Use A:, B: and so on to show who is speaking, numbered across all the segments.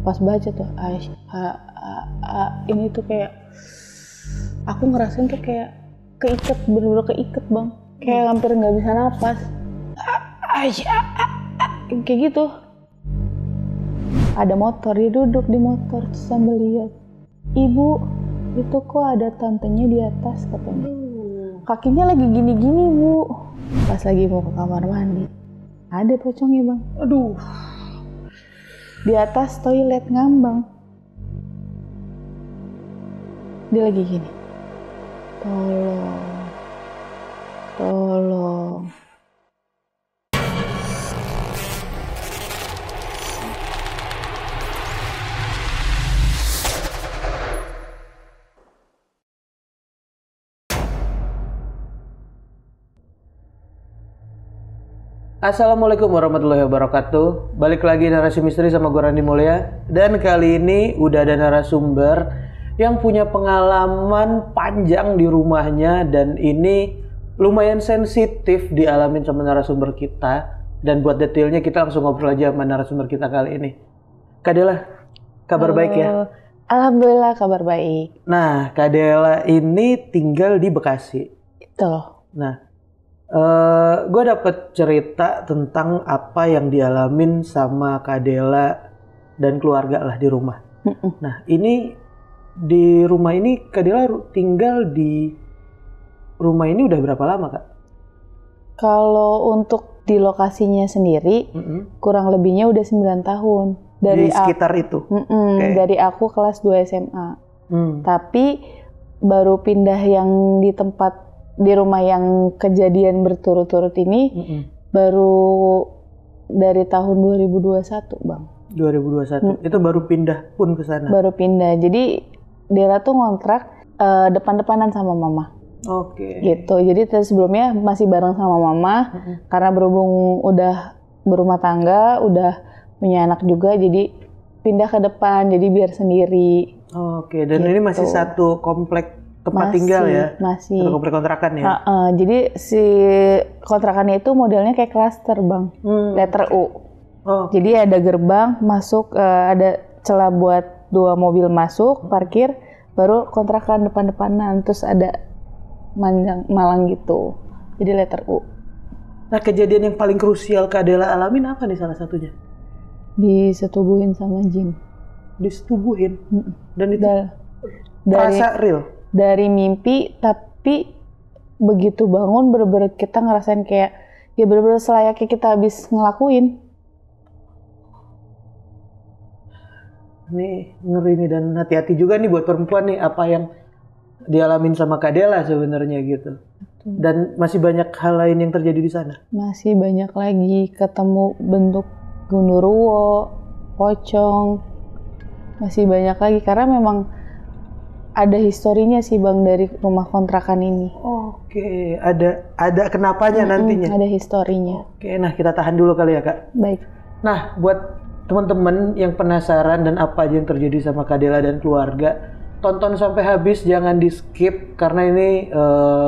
A: pas baca tuh ini tuh kayak aku ngerasain tuh kayak keiket, bener-bener keiket bang, kayak hampir nggak bisa napas. Kayak gitu. Ada motor, dia duduk di motor sambil lihat, ibu itu kok ada tantenya di atas katanya, kakinya lagi gini-gini bu. Pas lagi mau ke kamar mandi ada pocongnya bang,
B: Aduh,
A: di atas toilet ngambang. Dia lagi gini, tolong.
B: Assalamualaikum warahmatullahi wabarakatuh. Balik lagi narasi misteri sama gue Randy Mulya. Dan kali ini udah ada narasumber yang punya pengalaman panjang di rumahnya. Dan ini lumayan sensitif dialamin sama narasumber kita. Dan buat detailnya kita langsung ngobrol aja sama narasumber kita kali ini. Kak Dela, kabar baik ya?
A: Alhamdulillah kabar baik.
B: Nah, Kak Dela ini tinggal di Bekasi.
A: Itu.
B: Nah, gue dapet cerita tentang apa yang dialamin sama Kak Dela dan keluarga lah di rumah. Nah, ini di rumah ini Kak Dela tinggal di rumah ini udah berapa lama, Kak?
A: Kalau untuk di lokasinya sendiri, kurang lebihnya udah 9 tahun.
B: Di sekitar itu?
A: Okay. Dari aku kelas 2 SMA. Tapi baru pindah yang di tempat, di rumah yang kejadian berturut-turut ini, baru dari tahun 2021 bang.
B: 2021? Itu baru pindah pun ke sana?
A: Baru pindah, jadi Dela tuh ngontrak depan-depanan sama mama.
B: Oke.
A: Gitu, jadi sebelumnya masih bareng sama mama, karena berhubung udah berumah tangga, udah punya anak juga, jadi pindah ke depan, jadi biar sendiri.
B: Oke, dan
A: gitu.
B: ini masih satu komplek tempat tinggal ya?
A: Masih.
B: Satu komplek kontrakan ya?
A: Jadi si kontrakannya itu modelnya kayak klaster bang, letter U. Jadi ada gerbang masuk, ada celah buat 2 mobil masuk, parkir, baru kontrakan depan-depanan, terus ada malang gitu. Jadi letter U.
B: Nah, kejadian yang paling krusial Kak Dela alamin apa nih salah satunya?
A: Disetubuhin sama jin.
B: Disetubuhin? Dan itu
A: terasa
B: real?
A: Dari mimpi, tapi begitu bangun bener-bener kita ngerasain kayak ya bener-bener selayaknya kita habis ngelakuin.
B: Ini ngeri nih, dan hati-hati juga nih buat perempuan nih apa yang dialamin sama Kak Dela sebenarnya gitu. Dan masih banyak hal lain yang terjadi di sana.
A: Masih banyak lagi, ketemu bentuk gundurwo, pocong, masih banyak lagi karena memang ada historinya sih bang dari rumah kontrakan ini.
B: Oke, ada kenapanya nantinya.
A: Ada historinya.
B: Oke, nah kita tahan dulu kali ya Kak.
A: Baik.
B: Nah, buat teman-teman yang penasaran dan apa aja yang terjadi sama Kak Dela dan keluarga, tonton sampai habis, jangan di skip karena ini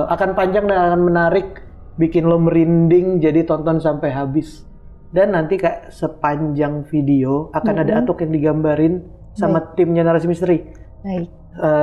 B: akan panjang dan akan menarik, bikin lo merinding, jadi tonton sampai habis. Dan nanti Kak, sepanjang video akan ada atuk yang digambarin sama timnya Narasi Misteri.
A: Baik.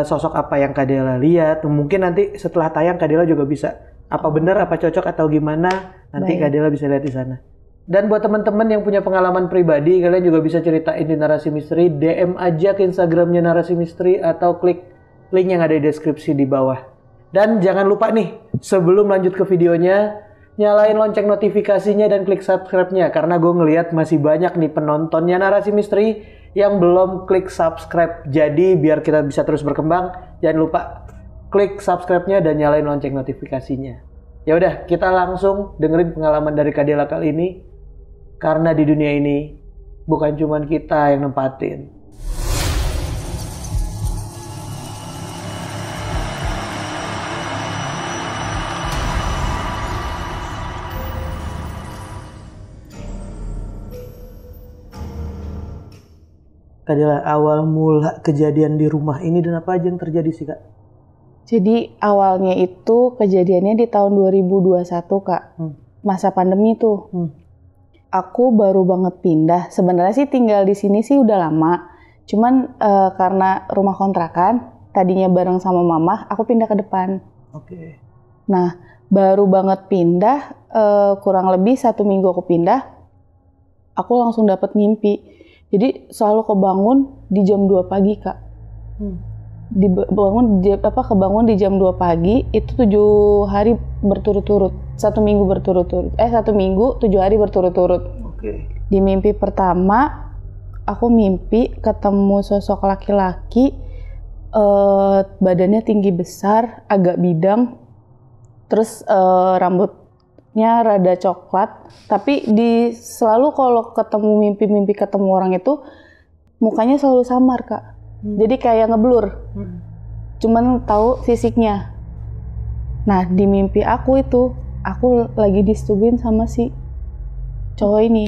B: Sosok apa yang Kak Dela lihat, mungkin nanti setelah tayang Kak Dela juga bisa apa benar, apa cocok atau gimana, nanti Kak Dela bisa lihat di sana. Dan buat teman-teman yang punya pengalaman pribadi, kalian juga bisa ceritain di Narasi Misteri, DM aja ke Instagramnya Narasi Misteri atau klik link yang ada di deskripsi di bawah. Dan jangan lupa nih, sebelum lanjut ke videonya, nyalain lonceng notifikasinya dan klik subscribe-nya, karena gue ngelihat masih banyak nih penontonnya Narasi Misteri yang belum klik subscribe. Jadi biar kita bisa terus berkembang, jangan lupa klik subscribe-nya dan nyalain lonceng notifikasinya. Ya udah, kita langsung dengerin pengalaman dari Kak Dela kali ini. Karena di dunia ini bukan cuma kita yang nempatin. Kak Dela, awal mula kejadian di rumah ini dan apa aja yang terjadi sih Kak?
A: Jadi awalnya itu kejadiannya di tahun 2021 Kak, masa pandemi tuh. Aku baru banget pindah, sebenarnya sih tinggal di sini sih udah lama, Cuman karena rumah kontrakan, tadinya bareng sama mama, aku pindah ke depan.
B: Oke.
A: Nah, baru banget pindah, kurang lebih 1 minggu aku pindah, aku langsung dapat mimpi. Jadi selalu kebangun di jam 2 pagi, Kak. Kebangun di jam 2 pagi, itu 7 hari berturut-turut. 1 minggu berturut-turut. 1 minggu, 7 hari berturut-turut.
B: Oke.
A: Di mimpi pertama, aku mimpi ketemu sosok laki-laki, badannya tinggi besar, agak bidang, terus rambutnya rada coklat, tapi selalu kalau ketemu mimpi ketemu orang itu mukanya selalu samar, Kak. Jadi kayak ngeblur. Cuman tahu fisiknya. Nah, di mimpi aku itu aku lagi disetubuhin sama si cowok ini.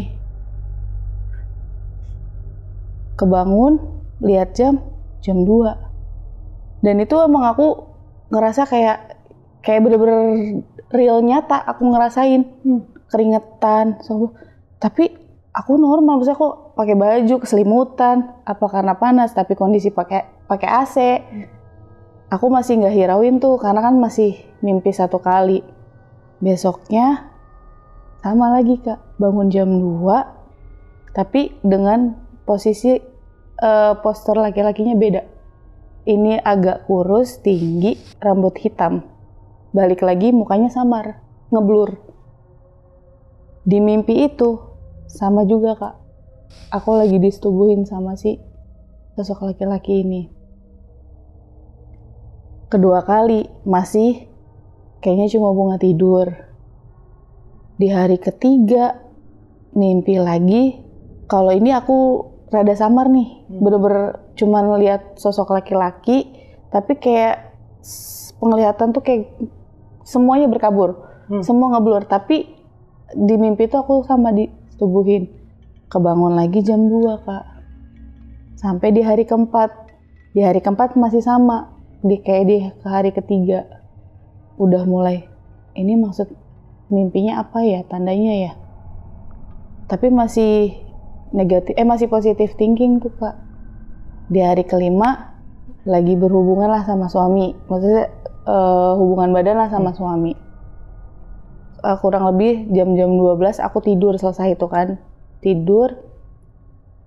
A: Kebangun, lihat jam 2. Dan itu emang aku ngerasa kayak bener-bener real nyata aku ngerasain. Keringetan, tapi aku normal, maksudnya aku pakai baju, keselimutan, apa karena panas, tapi kondisi pakai AC. Aku masih nggak hirauin tuh, karena kan masih mimpi 1 kali. Besoknya sama lagi, Kak, bangun jam 2, tapi dengan posisi postur laki-lakinya beda. Ini agak kurus, tinggi, rambut hitam. Balik lagi mukanya samar, ngeblur. Di mimpi itu sama juga, Kak. Aku lagi disetubuhin sama si sosok laki-laki ini. Kedua kali masih kayaknya cuma bunga tidur. Di hari ketiga mimpi lagi. Kalau ini aku rada samar nih, bener-bener cuman lihat sosok laki-laki, tapi kayak penglihatan tuh kayak semuanya berkabur, semua ngeblur. Tapi di mimpi itu aku sama disetubuhin. Kebangun lagi jam 2, Kak. Sampai di hari keempat. Di hari keempat masih sama. Kayak di hari ketiga. Udah mulai, ini maksud mimpinya apa ya, tandanya ya. Tapi masih masih positive thinking tuh, Kak. Di hari kelima lagi berhubungan lah sama suami. Maksudnya hubungan badan lah sama suami. Kurang lebih jam-jam 12 aku tidur, selesai itu kan. Tidur,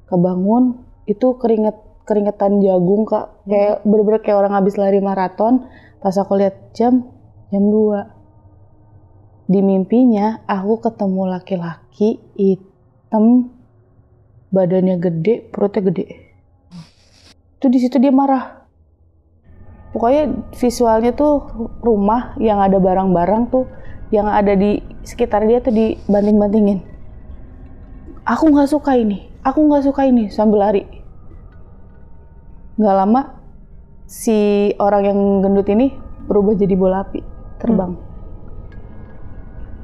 A: kebangun, itu keringetan jagung, Kak. Kayak bener-bener kayak orang habis lari maraton. Pas aku lihat jam 2. Di mimpinya aku ketemu laki-laki hitam, badannya gede, perutnya gede. Itu di situ dia marah. Pokoknya visualnya tuh rumah yang ada barang-barang tuh, yang ada di sekitar dia tuh dibanting-bantingin. Aku nggak suka ini, sambil lari. Nggak lama, si orang yang gendut ini berubah jadi bola api, terbang.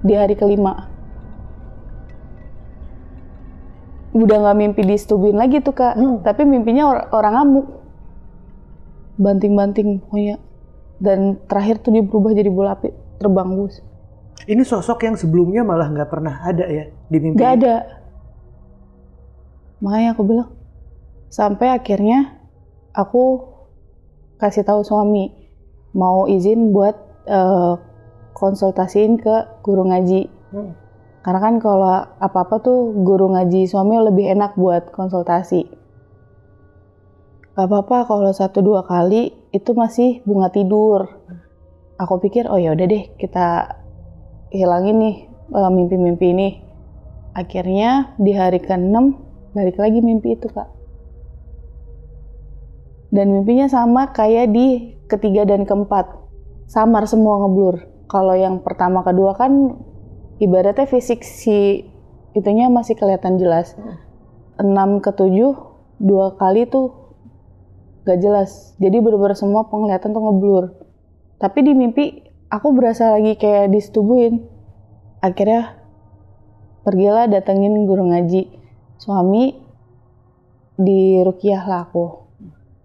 A: Di hari kelima. Udah nggak mimpi disetubuhin lagi tuh, Kak. Tapi mimpinya orang ngamuk. Banting-banting pokoknya. Dan terakhir tuh dia berubah jadi bola api, terbang bus.
B: Ini sosok yang sebelumnya malah nggak pernah ada ya di mimpi?
A: Nggak ada. Makanya aku bilang, sampai akhirnya aku kasih tahu suami mau izin buat konsultasiin ke guru ngaji. Karena kan kalau apa-apa tuh guru ngaji suami lebih enak buat konsultasi. Gak apa-apa kalau 1-2 kali itu masih bunga tidur. Aku pikir, oh ya udah deh kita hilangin nih mimpi-mimpi ini. Akhirnya di hari ke-6 balik lagi mimpi itu, Kak. Dan mimpinya sama kayak di ketiga dan keempat. Samar semua, ngeblur. Kalau yang pertama kedua kan ibaratnya fisik si itunya masih kelihatan jelas. 6 ke 7 2 kali tuh gak jelas. Jadi bener-bener semua penglihatan tuh ngeblur. Tapi di mimpi aku berasa lagi kayak disetubuhin. Akhirnya pergilah datengin guru ngaji. Suami di ruqyah lah aku.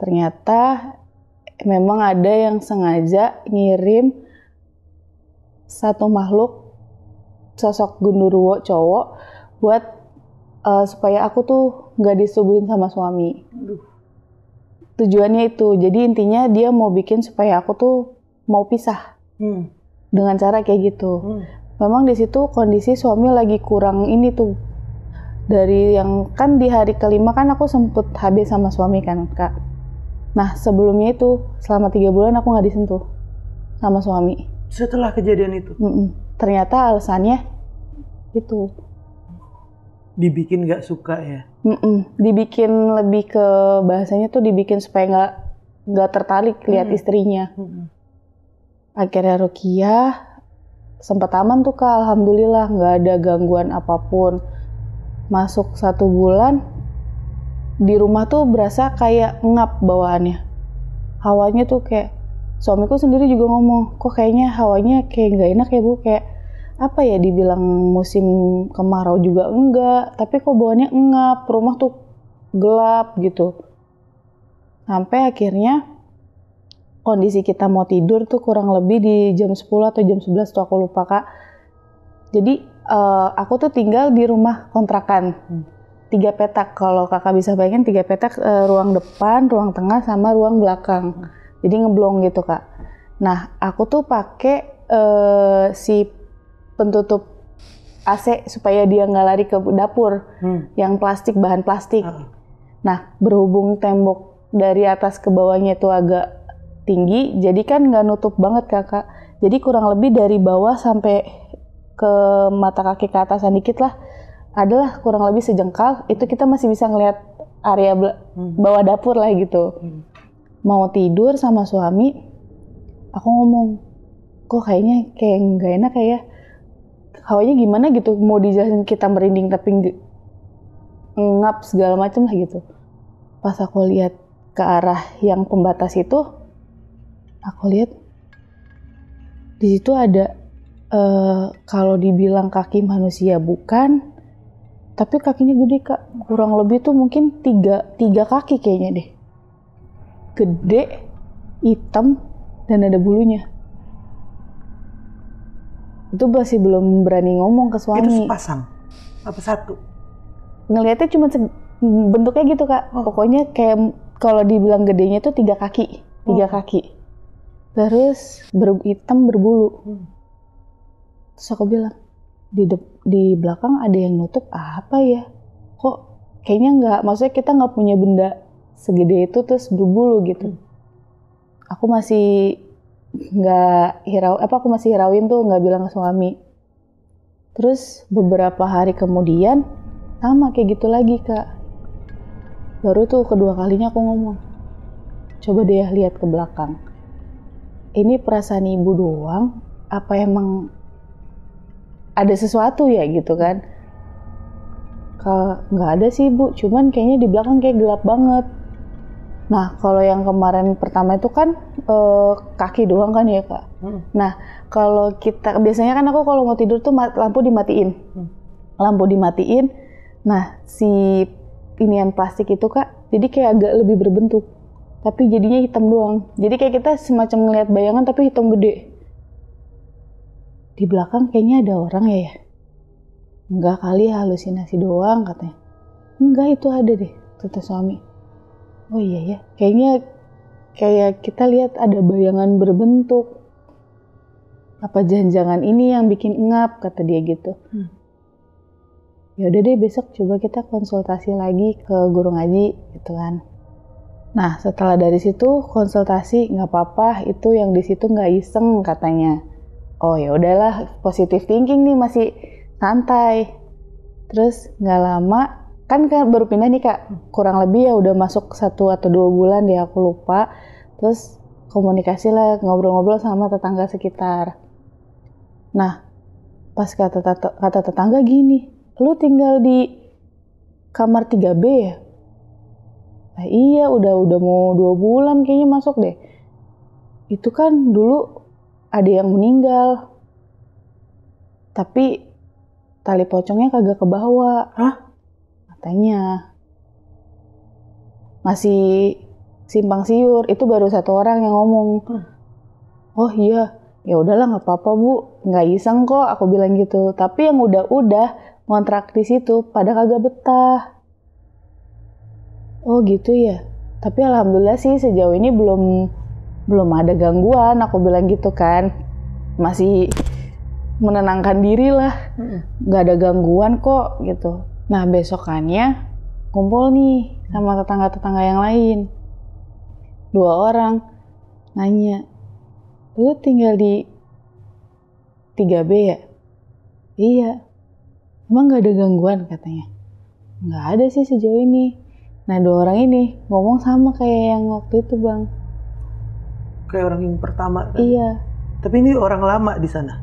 A: Ternyata memang ada yang sengaja ngirim satu makhluk sosok genderuwo cowok buat supaya aku tuh nggak disetubuhin sama suami. tujuannya itu. Jadi intinya dia mau bikin supaya aku tuh mau pisah. Dengan cara kayak gitu. Memang di situ kondisi suami lagi kurang ini tuh. Dari yang kan di hari kelima kan aku sempet HB sama suami kan Kak. Nah sebelumnya itu selama 3 bulan aku nggak disentuh sama suami.
B: Setelah kejadian itu?
A: Ternyata alasannya itu.
B: Dibikin nggak suka ya?
A: Dibikin lebih ke bahasanya tuh dibikin supaya nggak tertarik lihat istrinya. Akhirnya Ruqyah sempat aman tuh Kak, alhamdulillah nggak ada gangguan apapun. Masuk 1 bulan di rumah tuh berasa kayak ngap bawaannya. Hawanya tuh kayak suamiku sendiri juga ngomong, kok kayaknya hawanya kayak nggak enak ya Bu, kayak apa ya, dibilang musim kemarau juga enggak, tapi kok bawaannya ngap, rumah tuh gelap gitu. Sampai akhirnya kondisi kita mau tidur tuh kurang lebih di jam 10 atau jam 11 tuh aku lupa Kak. Jadi aku tuh tinggal di rumah kontrakan. 3 petak, kalau Kakak bisa bayangin 3 petak, ruang depan, ruang tengah, sama ruang belakang. Jadi ngeblong gitu Kak. Nah aku tuh pakai si pentutup AC supaya dia nggak lari ke dapur, yang plastik, bahan plastik. Nah berhubung tembok dari atas ke bawahnya itu agak tinggi, jadi kan nggak nutup banget Kakak. Jadi kurang lebih dari bawah sampai ke mata kaki ke atasan dikit lah, adalah kurang lebih sejengkal, itu kita masih bisa ngelihat area bawah dapur lah gitu. Mau tidur sama suami, aku ngomong, kok kayaknya kayak nggak enak ya, hawanya gimana gitu, mau dijelasin kita merinding tapi ngap segala macam lah gitu. Pas aku lihat ke arah yang pembatas itu, aku lihat di situ ada kalau dibilang kaki manusia bukan, tapi kakinya gede Kak, kurang lebih tuh mungkin tiga kaki kayaknya deh, gede, hitam, dan ada bulunya. Itu masih belum berani ngomong ke suami.
B: Itu sepasang? Apa satu?
A: Ngelihatnya cuma bentuknya gitu Kak. Pokoknya kayak kalau dibilang gedenya tuh 3 kaki. 3 kaki. Terus hitam berbulu. Terus aku bilang, di belakang ada yang nutup apa ya? Kok kayaknya nggak, maksudnya kita nggak punya benda segede itu terus berbulu gitu. Aku masih aku masih hirauin tuh, nggak bilang ke suami. Terus beberapa hari kemudian sama kayak gitu lagi Kak. Baru tuh kedua kalinya aku ngomong, coba deh lihat ke belakang. Ini perasaan ibu doang, apa emang ada sesuatu ya gitu kan? Nggak ada sih Bu, cuman kayaknya di belakang kayak gelap banget. Nah kalau yang kemarin pertama itu kan kaki doang kan ya Kak. Nah kalau kita biasanya kan aku kalau mau tidur tuh lampu dimatiin. Lampu dimatiin. Nah si inian plastik itu Kak, jadi kayak agak lebih berbentuk, tapi jadinya hitam doang. Jadi kayak kita semacam ngelihat bayangan tapi hitam gede. Di belakang kayaknya ada orang ya. Enggak kali, halusinasi doang katanya. Enggak, itu ada deh, kata suami. Oh iya ya, kayaknya kayak kita lihat ada bayangan berbentuk. Apa jangan-jangan ini yang bikin ngap, kata dia gitu. Ya udah deh, besok coba kita konsultasi lagi ke guru ngaji gitu kan. Nah setelah dari situ konsultasi, nggak apa-apa, itu yang di situ nggak iseng katanya. Oh ya udahlah, positive thinking nih, masih santai. Terus nggak lama kan baru pindah nih Kak, kurang lebih ya udah masuk 1 atau 2 bulan deh, aku lupa. Terus komunikasi lah, ngobrol-ngobrol sama tetangga sekitar. Nah pas kata tetangga gini, lu tinggal di kamar 3B ya? Nah, iya udah mau 2 bulan kayaknya masuk deh. Itu kan dulu ada yang meninggal, tapi tali pocongnya kagak kebawa.
B: Hah?
A: Katanya masih simpang siur. Itu baru 1 orang yang ngomong. Oh iya, ya udahlah nggak apa-apa Bu, nggak iseng kok, aku bilang gitu. Tapi yang udah ngontrak di situ pada kagak betah. Oh gitu ya. Tapi alhamdulillah sih sejauh ini belum ada gangguan, aku bilang gitu kan. Masih menenangkan diri lah, nggak ada gangguan kok gitu. Nah besokannya kumpul nih sama tetangga-tetangga yang lain. 2 orang nanya, lu tinggal di 3B ya? Iya. Emang nggak ada gangguan katanya? Nggak ada sih sejauh ini. Nah 2 orang ini ngomong sama kayak yang waktu itu bang.
B: Kayak orang yang pertama tadi.
A: Iya.
B: Tapi ini orang lama di sana?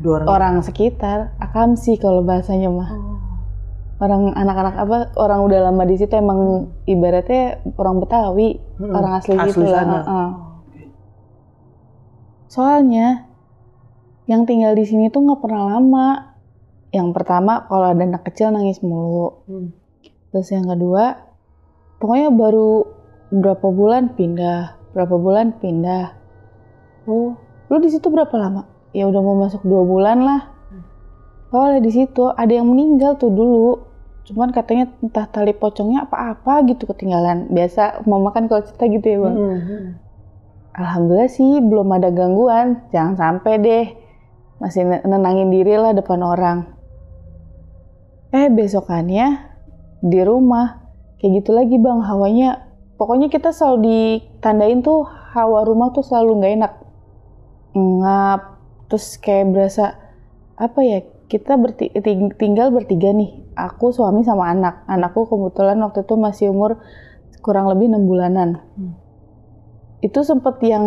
B: 2 orang?
A: Orang sekitar, akamsi kalau bahasanya mah. Orang anak-anak apa, orang udah lama di situ emang ibaratnya orang Betawi, orang asli gitu lah. Soalnya yang tinggal di sini tuh nggak pernah lama. Yang pertama kalau ada anak kecil nangis mulu. Terus yang kedua, pokoknya baru berapa bulan pindah. Oh, lu di situ berapa lama? Ya udah mau masuk 2 bulan lah. Soalnya di situ ada yang meninggal tuh dulu. Cuman katanya entah tali pocongnya apa-apa gitu ketinggalan. Biasa mama kan kalau cerita gitu ya bang. Alhamdulillah sih belum ada gangguan. Jangan sampai deh. Masih nenangin diri lah depan orang. Besokannya di rumah kayak gitu lagi bang, hawanya. Pokoknya kita selalu ditandain tuh hawa rumah tuh selalu nggak enak. Ngap. Terus kayak berasa apa ya, kita tinggal bertiga nih, aku, suami, sama anak. Anakku kebetulan waktu itu masih umur kurang lebih 6 bulanan. Itu sempet yang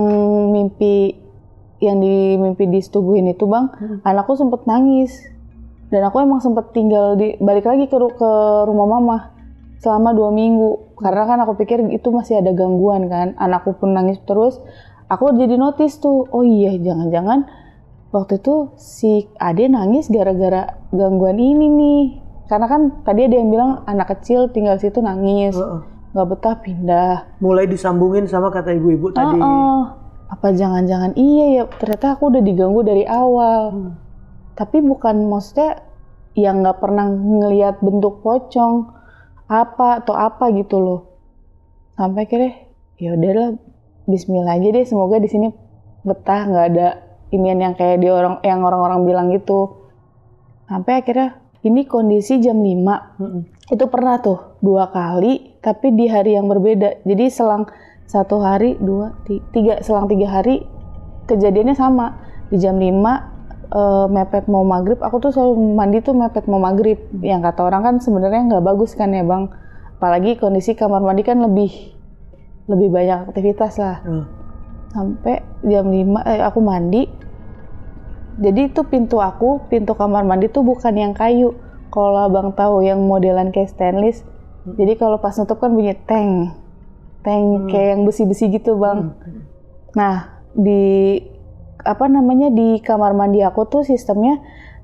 A: dimimpi disetubuhin itu bang, anakku sempet nangis. Dan aku emang sempet balik lagi ke rumah mama selama 2 minggu. Karena kan aku pikir itu masih ada gangguan kan, anakku pun nangis terus. Aku jadi notice tuh, oh iya jangan-jangan waktu itu si Ade nangis gara-gara gangguan ini nih. Karena kan tadi ada yang bilang anak kecil tinggal situ nangis, nggak betah pindah.
B: Mulai disambungin sama kata ibu-ibu tadi.
A: Apa jangan-jangan iya ya, ternyata aku udah diganggu dari awal. Tapi bukan maksudnya yang nggak pernah ngelihat bentuk pocong apa atau apa gitu loh. Sampai akhirnya ya udahlah, Bismillah aja deh, semoga di sini betah, nggak ada inian yang kayak yang orang-orang bilang gitu. Sampai akhirnya ini kondisi jam 5. Itu pernah tuh 2 kali, tapi di hari yang berbeda. Jadi selang 1 hari, 2, 3, selang 3 hari kejadiannya sama. Di jam 5 mepet mau maghrib, aku tuh selalu mandi tuh mepet mau maghrib. Yang kata orang kan sebenarnya nggak bagus kan ya bang. Apalagi kondisi kamar mandi kan lebih banyak aktivitas lah. Sampai jam 5 aku mandi. Jadi itu pintu kamar mandi tuh bukan yang kayu. Kalau abang tahu yang modelan kayak stainless. Jadi kalau pas nutup kan bunyi teng kayak yang besi-besi gitu bang. Nah di kamar mandi aku tuh sistemnya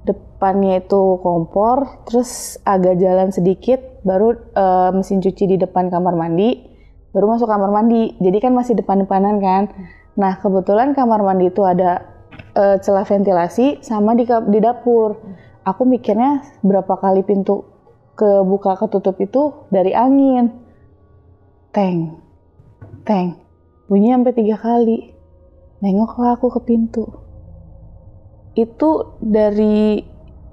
A: depannya itu kompor, terus agak jalan sedikit baru mesin cuci di depan kamar mandi, baru masuk kamar mandi. Jadi kan masih depan-depanan kan. Nah kebetulan kamar mandi itu ada celah ventilasi sama di dapur. Aku mikirnya berapa kali pintu kebuka ketutup itu dari angin. Teng bunyi sampai 3 kali. Nengoklah aku ke pintu. Itu dari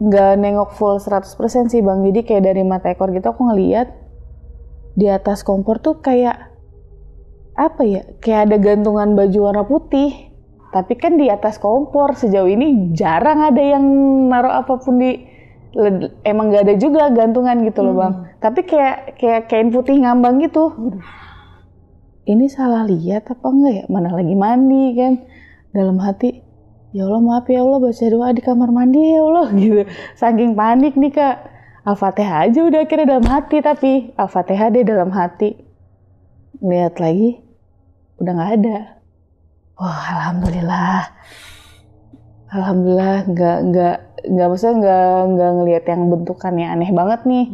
A: nggak nengok full 100% sih bang. Jadi kayak dari mata ekor gitu aku ngeliat di atas kompor tuh kayak apa ya, kayak ada gantungan baju warna putih. Tapi kan di atas kompor sejauh ini jarang ada yang naruh apapun emang nggak ada juga gantungan gitu loh bang. Tapi kayak kain putih ngambang gitu. Ini salah lihat apa enggak ya? Mana lagi mandi kan. Dalam hati, ya Allah maaf ya Allah, baca doa di kamar mandi ya Allah gitu. Saking panik nih kak. Al-Fatihah aja udah akhirnya dalam hati, tapi Al-Fatihah deh dalam hati. Lihat lagi, udah nggak ada. Wah alhamdulillah nggak maksudnya nggak ngelihat yang bentukannya aneh banget nih.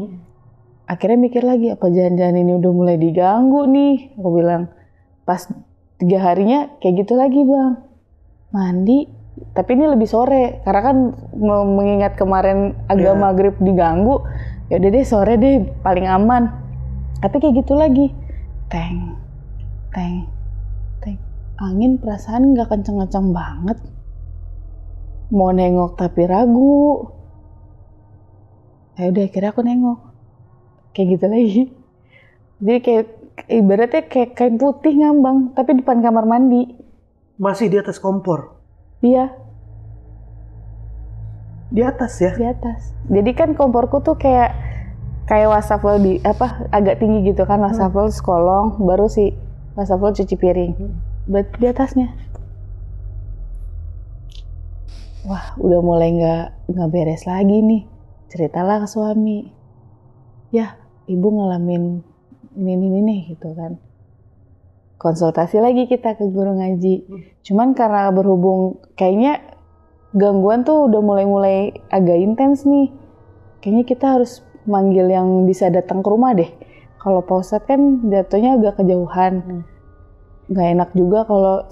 A: Akhirnya mikir lagi, apa jangan-jangan ini udah mulai diganggu nih, aku bilang. Pas 3 harinya kayak gitu lagi bang, mandi, tapi ini lebih sore karena kan mengingat kemarin agak maghrib diganggu, ya udah deh sore deh paling aman. Tapi kayak gitu lagi, Teng, angin perasaan nggak kenceng-kenceng banget. Mau nengok tapi ragu. Ya udah, akhirnya aku nengok. Kayak gitu lagi. Jadi kayak ibaratnya kayak kain putih ngambang, tapi depan kamar mandi.
B: Masih di atas kompor?
A: Iya.
B: Di atas ya?
A: Di atas. Jadi kan komporku tuh kayak wastafel di agak tinggi gitu kan, wastafel sekolong, baru si wastafel cuci piring. Berarti di atasnya. Wah, udah mulai nggak beres lagi nih. Ceritalah ke suami. Ya, ibu ngalamin ini nih gitu kan. Konsultasi lagi kita ke guru ngaji. Cuman karena berhubung kayaknya gangguan tuh udah mulai agak intens nih. Kayaknya kita harus manggil yang bisa datang ke rumah deh. Kalau Pak Ustadz kan jatuhnya agak kejauhan. Nggak enak juga kalau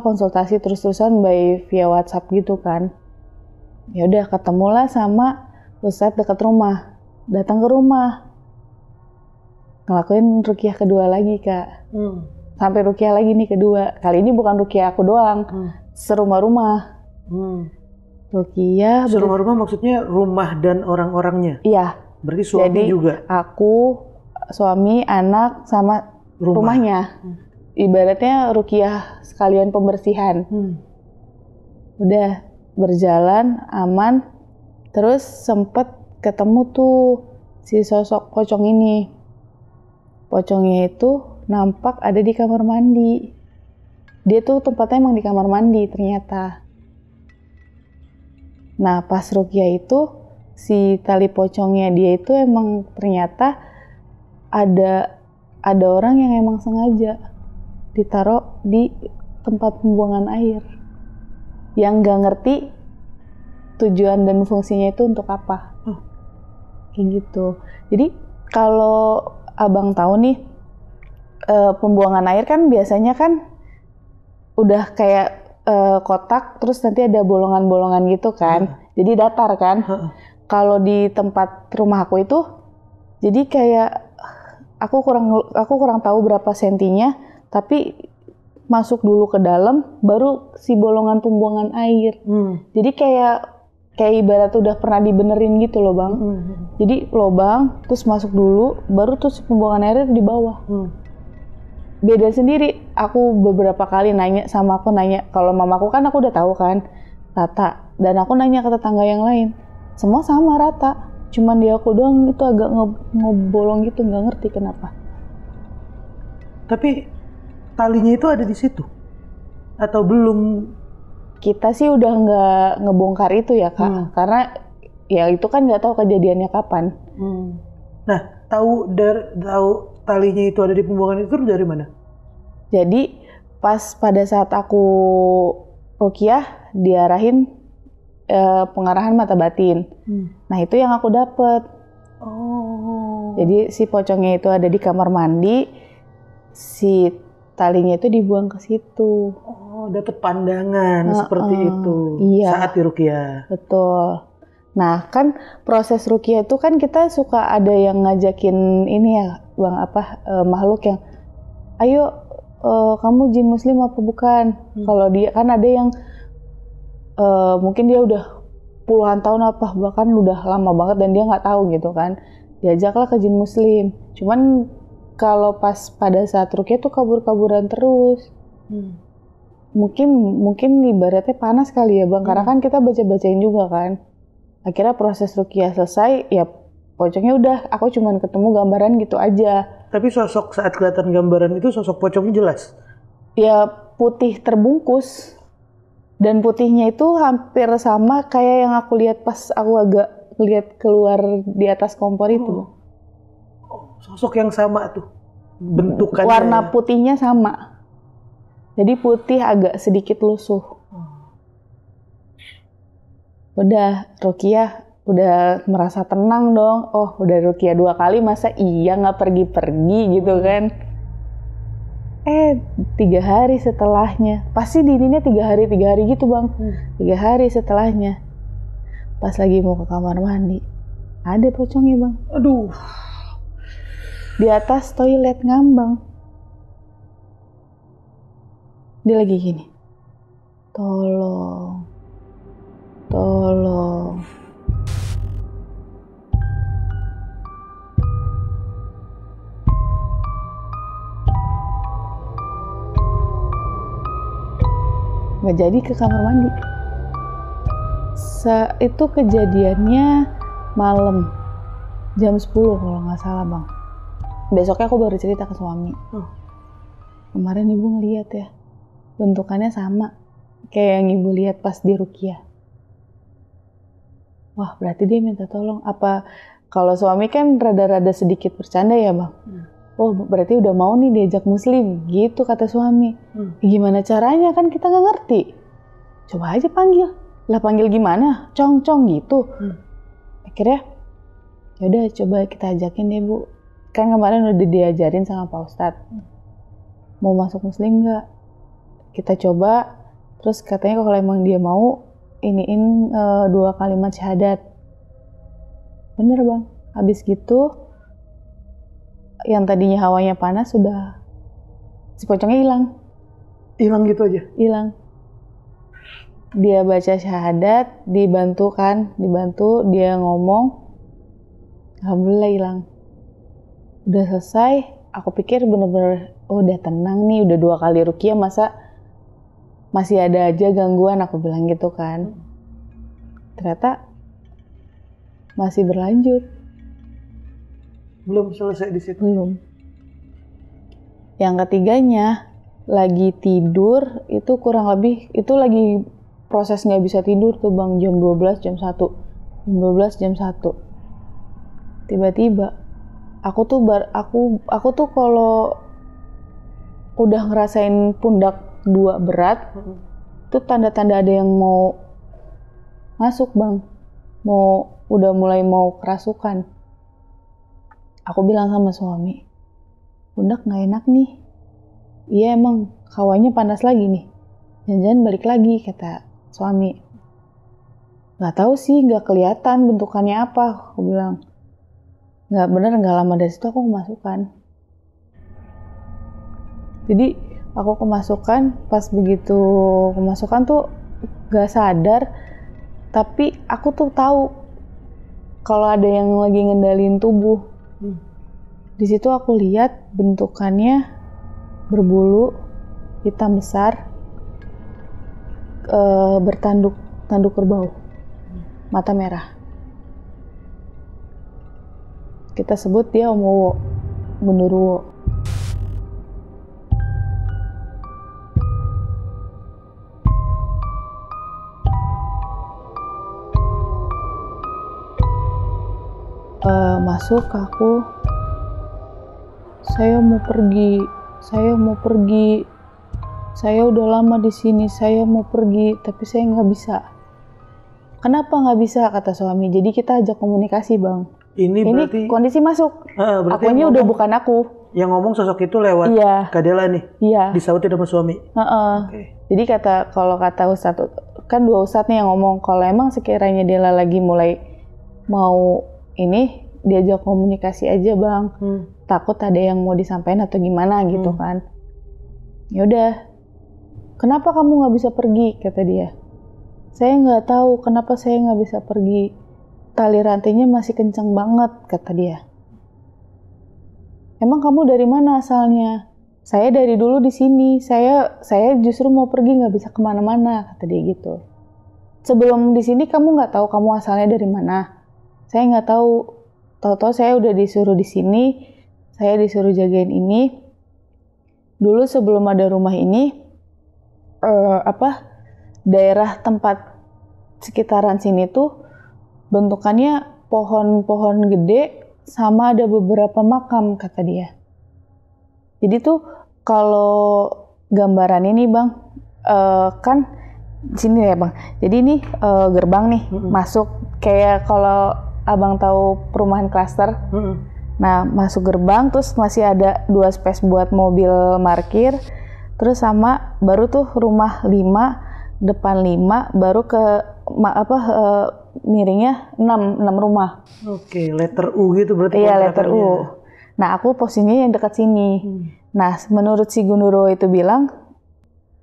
A: konsultasi terus-terusan via WhatsApp gitu kan. Ya udah, ketemulah sama Ustadz dekat rumah. Datang ke rumah. Ngelakuin ruqyah kedua lagi, Kak. Sampai ruqyah lagi nih kedua. Kali ini bukan ruqyah aku doang. Serumah-rumah. Ruqyah.
B: Serumah-rumah maksudnya rumah dan orang-orangnya?
A: Iya.
B: Berarti suami
A: jadi,
B: juga?
A: Aku, suami, anak, sama rumahnya. Ibaratnya ruqyah sekalian pembersihan. Udah berjalan aman. Terus sempet ketemu tuh si sosok pocong ini. Pocongnya itu nampak ada di kamar mandi. Dia tuh tempatnya emang di kamar mandi ternyata. Nah, pas ruqyah itu si tali pocongnya dia itu emang ternyata ada orang yang emang sengaja ditaruh di tempat pembuangan air. Yang gak ngerti tujuan dan fungsinya itu untuk apa. Kayak gitu. Jadi kalau abang tahu nih, pembuangan air kan biasanya kan udah kayak kotak, terus nanti ada bolongan-bolongan gitu kan. Jadi datar kan. Kalau di tempat rumah aku itu, jadi kayak aku kurang tahu berapa sentinya, tapi masuk dulu ke dalam, baru si bolongan pembuangan air. Jadi kayak ibarat udah pernah dibenerin gitu loh bang. Jadi lobang, terus masuk dulu, baru terus pembuangan airnya di bawah. Beda sendiri. Aku beberapa kali nanya, kalau mamaku kan aku udah tahu kan, rata. Dan aku nanya ke tetangga yang lain, semua sama rata. Cuman di aku doang itu agak ngebolong gitu, nggak ngerti kenapa.
B: Tapi talinya itu ada di situ? Atau belum?
A: Kita sih udah nggak ngebongkar itu ya Kak, karena ya itu kan nggak tahu kejadiannya kapan.
B: Nah, tahu talinya itu ada di pembuangan itu dari mana?
A: Jadi pas pada saat aku ruqyah diarahin pengarahan mata batin. Nah itu yang aku dapet. Jadi si pocongnya itu ada di kamar mandi, si talinya itu dibuang ke situ.
B: Dapat pandangan seperti itu saat di ruqyah.
A: Betul. Nah kan proses ruqyah itu kan kita suka ada yang ngajakin ini ya bang, makhluk yang ayo kamu jin muslim apa bukan. Kalau dia kan ada yang mungkin dia udah puluhan tahun bahkan udah lama banget dan dia nggak tahu gitu kan, diajaklah ke jin muslim. Cuman kalau pas pada saat ruqyah tuh kabur-kaburan terus. Mungkin ibaratnya panas kali ya bang, karena kan kita baca-bacain juga kan. Akhirnya proses ruqyah selesai, ya pocongnya udah, aku cuman ketemu gambaran gitu aja.
B: Tapi sosok saat kelihatan gambaran itu sosok pocongnya jelas?
A: Ya putih terbungkus. Dan putihnya itu hampir sama kayak yang aku lihat pas aku agak lihat keluar di atas kompor itu.
B: Sosok yang sama tuh bentukannya.
A: Warna putihnya sama. Jadi putih agak sedikit lusuh. Udah ruqyah, udah merasa tenang dong. Oh udah ruqyah 2 kali, masa iya nggak pergi-pergi gitu kan. 3 hari setelahnya, pasti dirinya 3 hari gitu bang. 3 hari setelahnya, pas lagi mau ke kamar mandi, ada pocongnya bang.
B: Aduh.
A: Di atas toilet ngambang. Dia lagi gini, tolong. Nggak jadi ke kamar mandi. Itu kejadiannya malam jam 10 kalau nggak salah bang. Besoknya aku baru cerita ke suami. Kemarin ibu ngeliat ya, bentukannya sama kayak yang ibu lihat pas di Ruqyah. Wah, berarti dia minta tolong. Apa kalau suami kan rada-rada sedikit bercanda ya bang. Oh, berarti udah mau nih diajak muslim, gitu kata suami. Gimana caranya, kan kita nggak ngerti. Coba aja panggil. Lah panggil gimana? Cong-cong gitu. Akhirnya, yaudah coba kita ajakin deh bu. Kan kemarin udah diajarin sama Pak Ustadz. Mau masuk muslim nggak? Kita coba. Terus katanya kalau emang dia mau, iniin 2 kalimat syahadat. Bener bang. Habis gitu, yang tadinya hawanya panas sudah si pocongnya hilang.
B: Hilang gitu aja?
A: Hilang. Dia baca syahadat, dibantu dia ngomong, alhamdulillah hilang. Udah selesai, aku pikir bener-bener udah tenang nih, udah 2 kali Ruqyah, masa masih ada aja gangguan, aku bilang gitu kan. Ternyata masih berlanjut.
B: Belum selesai di situ?
A: Belum. Yang ketiganya lagi tidur, itu kurang lebih, itu lagi proses nggak bisa tidur tuh bang, jam 12, jam 1. Jam 12, jam 1. Tiba-tiba, aku tuh kalau udah ngerasain pundak 2 berat, itu tanda-tanda ada yang mau masuk bang. Udah mulai mau kerasukan. Aku bilang sama suami, pundak nggak enak nih. Iya emang, hawanya panas lagi nih. Jangan-jangan balik lagi, kata suami. Nggak tahu sih, nggak kelihatan bentukannya apa. Aku bilang, nggak lama dari situ aku kemasukan. Jadi aku kemasukan, pas begitu kemasukan tuh nggak sadar. Tapi aku tuh tahu kalau ada yang lagi ngendalin tubuh. Di situ aku lihat bentukannya berbulu, hitam besar, bertanduk kerbau, mata merah. Kita sebut dia Om Wowo, Genderuwo. Masuk aku, saya mau pergi, saya udah lama di sini, saya mau pergi, tapi saya nggak bisa. Kenapa nggak bisa, kata suami? Jadi kita ajak komunikasi bang. Ini berarti kondisi masuk. Akunya udah bukan aku.
B: Yang ngomong sosok itu lewat Kak Dela nih.
A: Iya.
B: Disautin sama suami.
A: Jadi kalau kata Ustadz, kan 2 Ustadz nih yang ngomong, kalau emang sekiranya Dela lagi mulai mau ini, diajak komunikasi aja bang. Takut ada yang mau disampaikan atau gimana gitu kan. Yaudah, kenapa kamu nggak bisa pergi, kata dia. Saya nggak tahu kenapa saya nggak bisa pergi. Tali rantainya masih kencang banget, kata dia. Emang kamu dari mana asalnya? Saya dari dulu di sini. Saya justru mau pergi, nggak bisa kemana-mana, kata dia gitu. Sebelum di sini kamu nggak tahu kamu asalnya dari mana? Saya nggak tahu. Tahu-tahu saya udah disuruh di sini. Saya disuruh jagain ini. Dulu sebelum ada rumah ini, daerah tempat sekitaran sini tuh bentukannya pohon-pohon gede sama ada beberapa makam, kata dia. Jadi tuh kalau gambaran ini bang, kan sini ya bang. Jadi ini gerbang nih, masuk kayak kalau abang tahu perumahan klaster. Nah, masuk gerbang terus masih ada 2 space buat mobil parkir. Terus sama baru tuh rumah 5, depan 5, baru ke miringnya 6 rumah.
B: Oke, letter U gitu berarti.
A: Iya, letter U. Nah, aku posisinya yang dekat sini. Nah, menurut si Genderuwo itu bilang,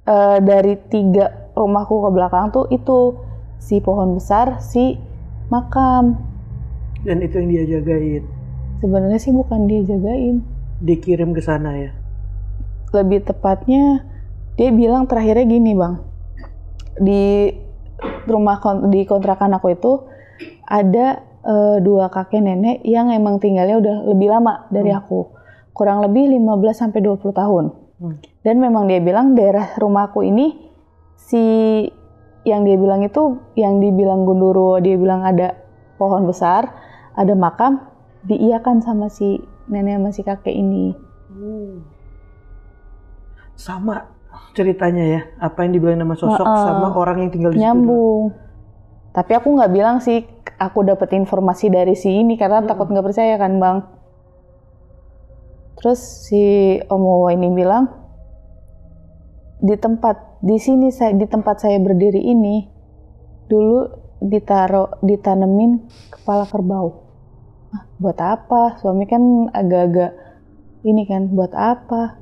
A: dari 3 rumahku ke belakang tuh itu si pohon besar, si makam.
B: Dan itu yang dia jagain.
A: Sebenarnya sih bukan dia jagain.
B: Dikirim ke sana ya.
A: Lebih tepatnya dia bilang terakhirnya gini bang, di di kontrakan aku itu ada 2 kakek nenek yang emang tinggalnya udah lebih lama dari aku, kurang lebih 15-20 tahun. Dan memang dia bilang daerah rumahku ini si yang dia bilang itu, yang dibilang Gundurwo, dia bilang ada pohon besar, ada makam, diiyakan sama si nenek sama si kakek ini.
B: Sama ceritanya ya, apa yang dibilang nama sosok sama orang yang tinggal di situ.
A: Nyambung. Tapi aku nggak bilang sih aku dapat informasi dari si ini karena takut nggak percaya kan bang. Terus si Om Wowo ini bilang di tempat saya berdiri ini dulu ditanemin kepala kerbau. Buat apa? Suami kan agak-agak ini kan, buat apa?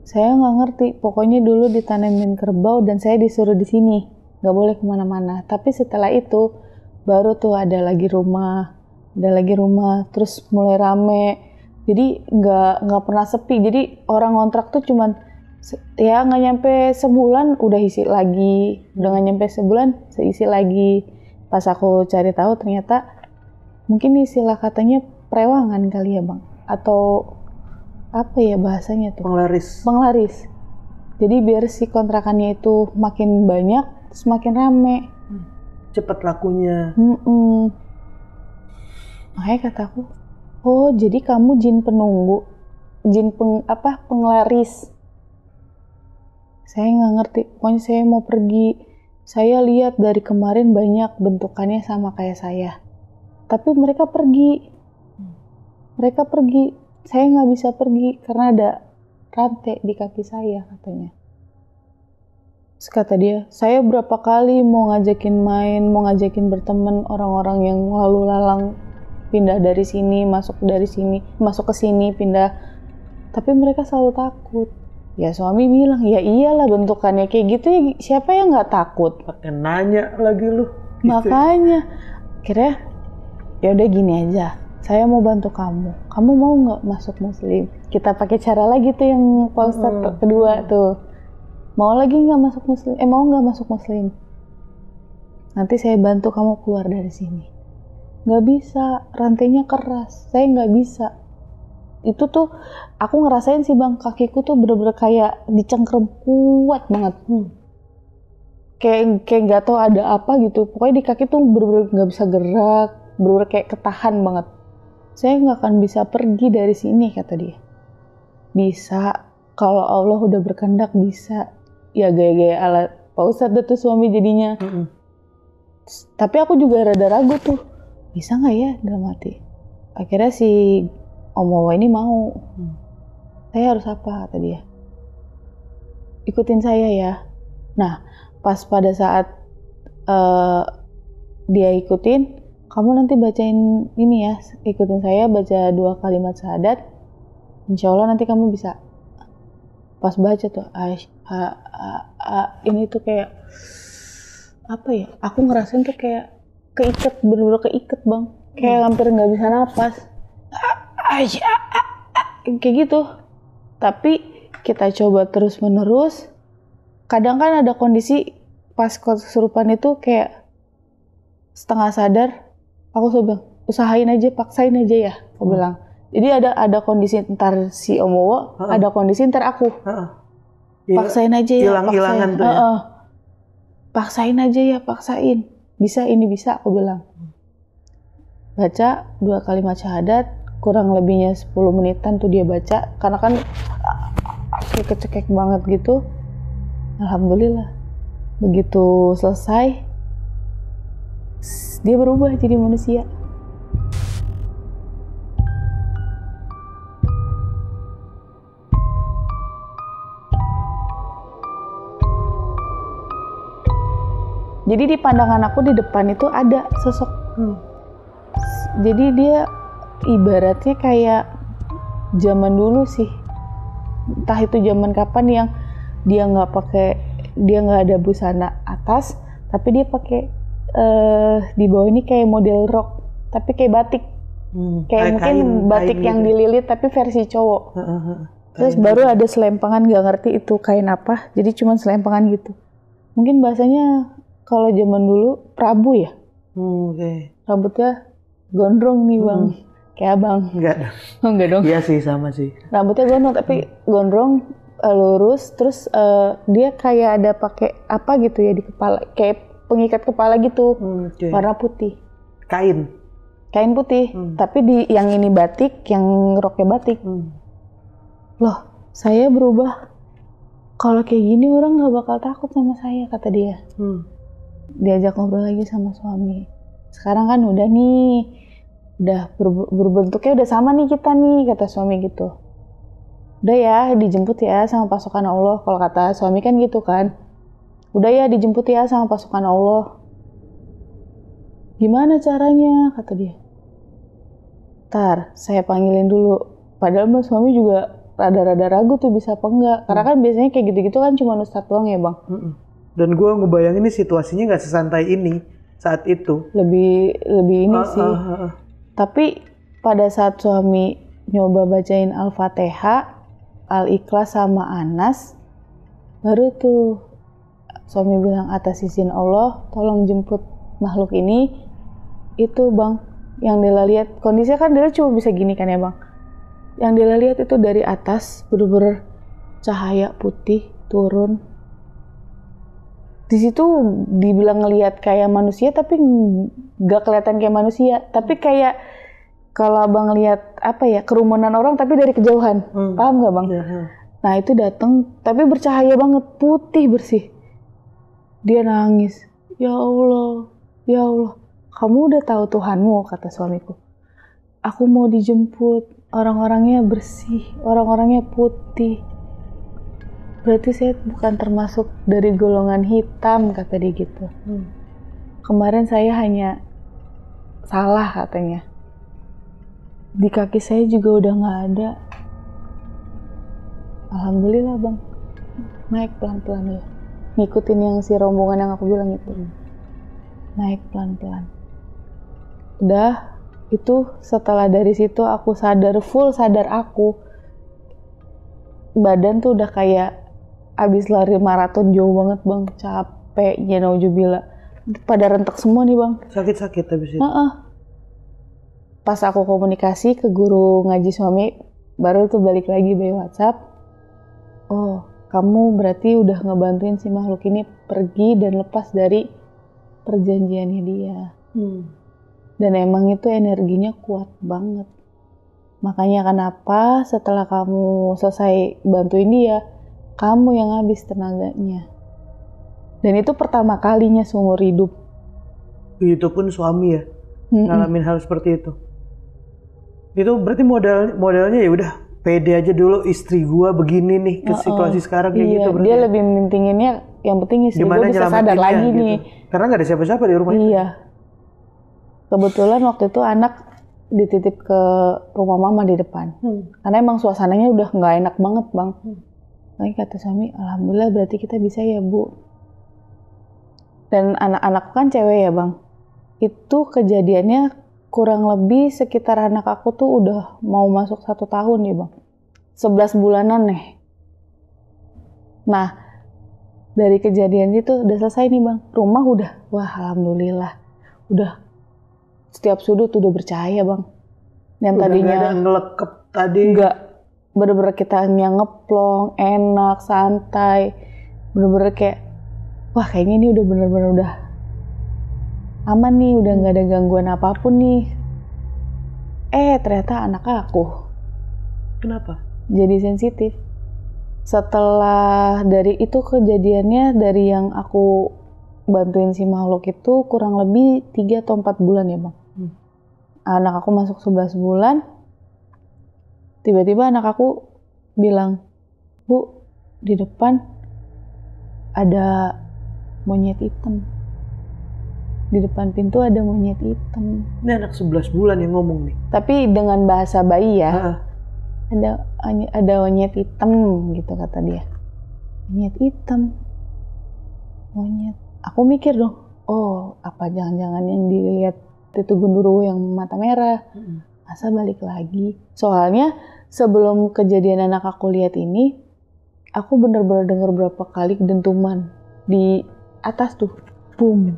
A: Saya nggak ngerti. Pokoknya dulu ditanemin kerbau dan saya disuruh di sini, nggak boleh kemana-mana. Tapi setelah itu baru tuh ada lagi rumah, terus mulai rame. Jadi nggak pernah sepi. Jadi orang ngontrak tuh cuman ya nggak nyampe sebulan udah isi lagi, udah nggak nyampe sebulan seisi lagi. Pas aku cari tahu ternyata mungkin istilah katanya perewangan kali ya bang, atau apa ya bahasanya tuh? Penglaris. Jadi biar si kontrakannya itu makin banyak, semakin rame.
B: Cepet lakunya.
A: Makanya kataku, oh jadi kamu jin penunggu, penglaris. Saya nggak ngerti, pokoknya saya mau pergi. Saya lihat dari kemarin banyak bentukannya sama kayak saya. Tapi mereka pergi. Saya nggak bisa pergi karena ada rantai di kaki saya katanya. Terus kata dia, saya berapa kali mau ngajakin main, mau ngajakin berteman orang-orang yang lalu lalang pindah dari sini, masuk ke sini, pindah. Tapi mereka selalu takut. Ya suami bilang, ya iyalah bentukannya kayak gitu ya, siapa yang nggak takut?
B: Pakai nanya lagi lu. Gitu.
A: Makanya, akhirnya ya udah gini aja. Saya mau bantu kamu mau nggak masuk muslim? Kita pakai cara lagi tuh yang Pak Ustadz kedua tuh. Mau nggak masuk muslim? Nanti saya bantu kamu keluar dari sini. Nggak bisa, rantainya keras, saya nggak bisa. Itu tuh, aku ngerasain sih bang, kakiku tuh bener-bener kayak dicengkram kuat banget. Kayak nggak tahu ada apa gitu, pokoknya di kaki tuh bener-bener nggak bisa gerak, bener-bener kayak ketahan banget. Saya nggak akan bisa pergi dari sini, kata dia. Bisa, kalau Allah udah berkehendak bisa. Ya gaya-gaya ala Pak Ustadz tuh suami jadinya. Tapi aku juga rada ragu tuh, bisa nggak ya dalam hati. Akhirnya si Om Wowo ini mau. Saya harus apa, kata dia. Ikutin saya ya. Nah, pas pada saat dia ikutin, kamu nanti bacain ini ya, ikutin saya baca 2 kalimat syahadat, insya Allah nanti kamu bisa. Pas baca tuh, ini tuh kayak, apa ya, aku ngerasain tuh kayak keiket, bener-bener keiket bang, kayak hampir nggak bisa napas, kayak gitu. Tapi kita coba terus-menerus, kadang kan ada kondisi pas kesurupan itu kayak setengah sadar, aku coba usahain aja, paksain aja ya, aku bilang. Jadi ada kondisi ntar si Om Wowo, ada kondisi ntar aku. Paksain aja ya,
B: hilang-hilangan tuh ya.
A: Paksain aja ya, paksain. Bisa, ini bisa, aku bilang. Baca 2 kalimat syahadat, kurang lebihnya 10 menitan tuh dia baca, karena kan cekek banget gitu. Alhamdulillah. Begitu selesai, dia berubah jadi manusia. Jadi di pandangan aku di depan itu ada sosok. Jadi dia ibaratnya kayak zaman dulu sih. Entah itu zaman kapan yang dia nggak ada busana atas, tapi dia pakai di bawah ini kayak model rok, tapi kayak batik, kayak mungkin batik yang gitu. Dililit tapi versi cowok. Terus baru ada selempangan, nggak ngerti itu kain apa, jadi cuma selempangan gitu. Mungkin bahasanya kalau zaman dulu Prabu ya. Rambutnya gondrong nih bang, kayak abang. Enggak dong.
B: Iya sih, sama sih.
A: Rambutnya gondrong tapi gondrong, lurus, terus dia kayak ada pakai apa gitu ya di kepala, kayak pengikat kepala gitu, warna putih. Kain putih, tapi yang ini batik, yang roknya batik. Loh, saya berubah. Kalau kayak gini orang nggak bakal takut sama saya, kata dia. Diajak ngobrol lagi sama suami. Sekarang kan udah berbentuknya udah sama nih kita nih, kata suami gitu. Udah ya, dijemput ya sama pasukan Allah. Kalau kata suami kan gitu kan. Udah ya, dijemput ya sama pasukan Allah. Gimana caranya? Kata dia. Ntar, saya panggilin dulu. Padahal mas suami juga rada-rada ragu tuh bisa apa enggak. Karena kan biasanya kayak gitu-gitu kan cuma ustadz doang ya bang.
B: Dan gue ngebayangin nih situasinya gak sesantai ini saat itu.
A: Lebih ini sih. Tapi pada saat suami nyoba bacain Al-Fatihah, Al-Ikhlas sama Anas, baru tuh suami bilang, atas izin Allah tolong jemput makhluk ini. Itu bang, yang Dela lihat kondisinya kan Dela cuma bisa gini kan ya bang. Yang Dela lihat itu dari atas bener-bener cahaya putih turun. Di situ dibilang ngelihat kayak manusia tapi nggak kelihatan kayak manusia, tapi kayak kalau abang lihat apa ya, kerumunan orang tapi dari kejauhan. Paham nggak bang? Nah itu datang tapi bercahaya banget, putih bersih. Dia nangis, ya Allah, kamu udah tahu Tuhanmu, kata suamiku. Aku mau dijemput, orang-orangnya bersih, orang-orangnya putih. Berarti saya bukan termasuk dari golongan hitam, kata dia gitu. Kemarin saya hanya salah, katanya. Di kaki saya juga udah nggak ada. Alhamdulillah bang, naik pelan-pelan ya. Ngikutin yang si rombongan yang aku bilang itu. Naik pelan-pelan. Udah, itu setelah dari situ aku full sadar aku. Badan tuh udah kayak abis lari maraton jauh banget bang. Capeknya naujubillah. Pada rentek semua nih bang.
B: Sakit-sakit habis itu?
A: Pas aku komunikasi ke guru ngaji suami, baru tuh balik lagi by WhatsApp. Oh, kamu berarti udah ngebantuin si makhluk ini pergi dan lepas dari perjanjiannya dia. Dan emang itu energinya kuat banget. Makanya kenapa setelah kamu selesai bantuin dia, kamu yang habis tenaganya. Dan itu pertama kalinya seumur hidup.
B: Itu pun suami ya ngalamin hal seperti itu. Itu berarti modalnya ya udah pede aja dulu, istri gua begini nih ke situasi sekarang kayak gitu.
A: Dia lebih mentinginnya yang penting istri gua bisa sadar lagi gitu. Nih.
B: Karena nggak ada siapa-siapa di rumah.
A: Iya. Kebetulan waktu itu anak dititip ke rumah mama di depan. Karena emang suasananya udah nggak enak banget bang. Lagi kata suami, alhamdulillah berarti kita bisa ya bu. Dan anak-anakku kan cewek ya bang. Itu kejadiannya kurang lebih sekitar anak aku tuh udah mau masuk 1 tahun ya bang. 11 bulanan nih. Nah, dari kejadian itu udah selesai nih bang. Rumah udah, wah alhamdulillah. Udah setiap sudut udah bercahaya bang. Yang udah tadinya
B: gak ada ngelekep tadi.
A: Enggak. Bener-bener kita yang ngeplong, enak, santai. Bener-bener kayak, wah kayaknya ini udah bener-bener udah aman nih, udah gak ada gangguan apapun nih. Ternyata anak aku.
B: Kenapa?
A: Jadi sensitif. Setelah dari itu kejadiannya, dari yang aku bantuin si makhluk itu kurang lebih 3 atau 4 bulan ya bang. Anak aku masuk 11 bulan. Tiba-tiba anak aku bilang, Bu, di depan ada monyet hitam. Di depan pintu ada monyet hitam.
B: Ini anak 11 bulan yang ngomong nih.
A: Tapi dengan bahasa bayi ya. Ada monyet hitam gitu kata dia. monyet hitam. Monyet. Aku mikir dong, oh apa jangan-jangan yang dilihat itu genderuwo yang mata merah. Masa balik lagi? Soalnya sebelum kejadian anak aku lihat ini, aku bener-bener dengar berapa kali dentuman di atas tuh, boom.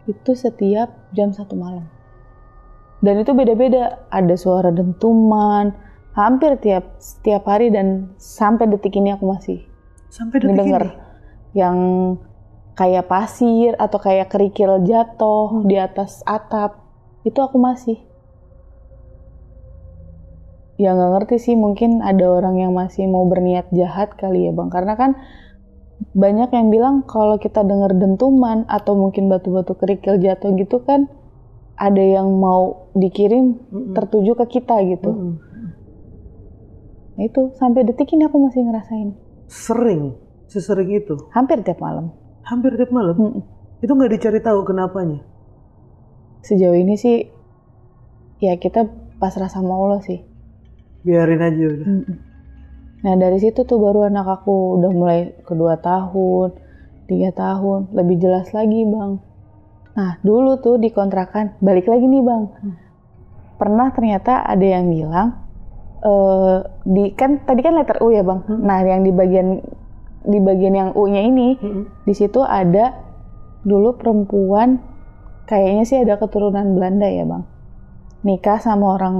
A: Itu setiap jam 1 malam. Dan itu beda-beda, ada suara dentuman, hampir setiap hari dan sampai detik ini aku masih ngedenger. Yang kayak pasir atau kayak kerikil jatuh di atas atap, itu aku masih. Ya nggak ngerti sih, mungkin ada orang yang masih mau berniat jahat kali ya Bang, karena kan banyak yang bilang kalau kita dengar dentuman atau mungkin batu-batu kerikil jatuh gitu kan ada yang mau dikirim tertuju ke kita gitu. Nah itu sampai detik ini aku masih ngerasain.
B: Sesering itu?
A: Hampir tiap malam.
B: Hampir tiap malam? Itu nggak dicari tahu kenapanya?
A: Sejauh ini sih ya kita pasrah sama Allah sih.
B: Biarin aja udah.
A: Nah dari situ tuh baru anak aku udah mulai ke 2 tahun, 3 tahun, lebih jelas lagi Bang. Nah dulu tuh di kontrakan, balik lagi nih Bang. Pernah ternyata ada yang bilang, tadi kan letter U ya Bang. Nah yang di bagian yang U-nya ini, di situ ada dulu perempuan, kayaknya sih ada keturunan Belanda ya Bang. Nikah sama orang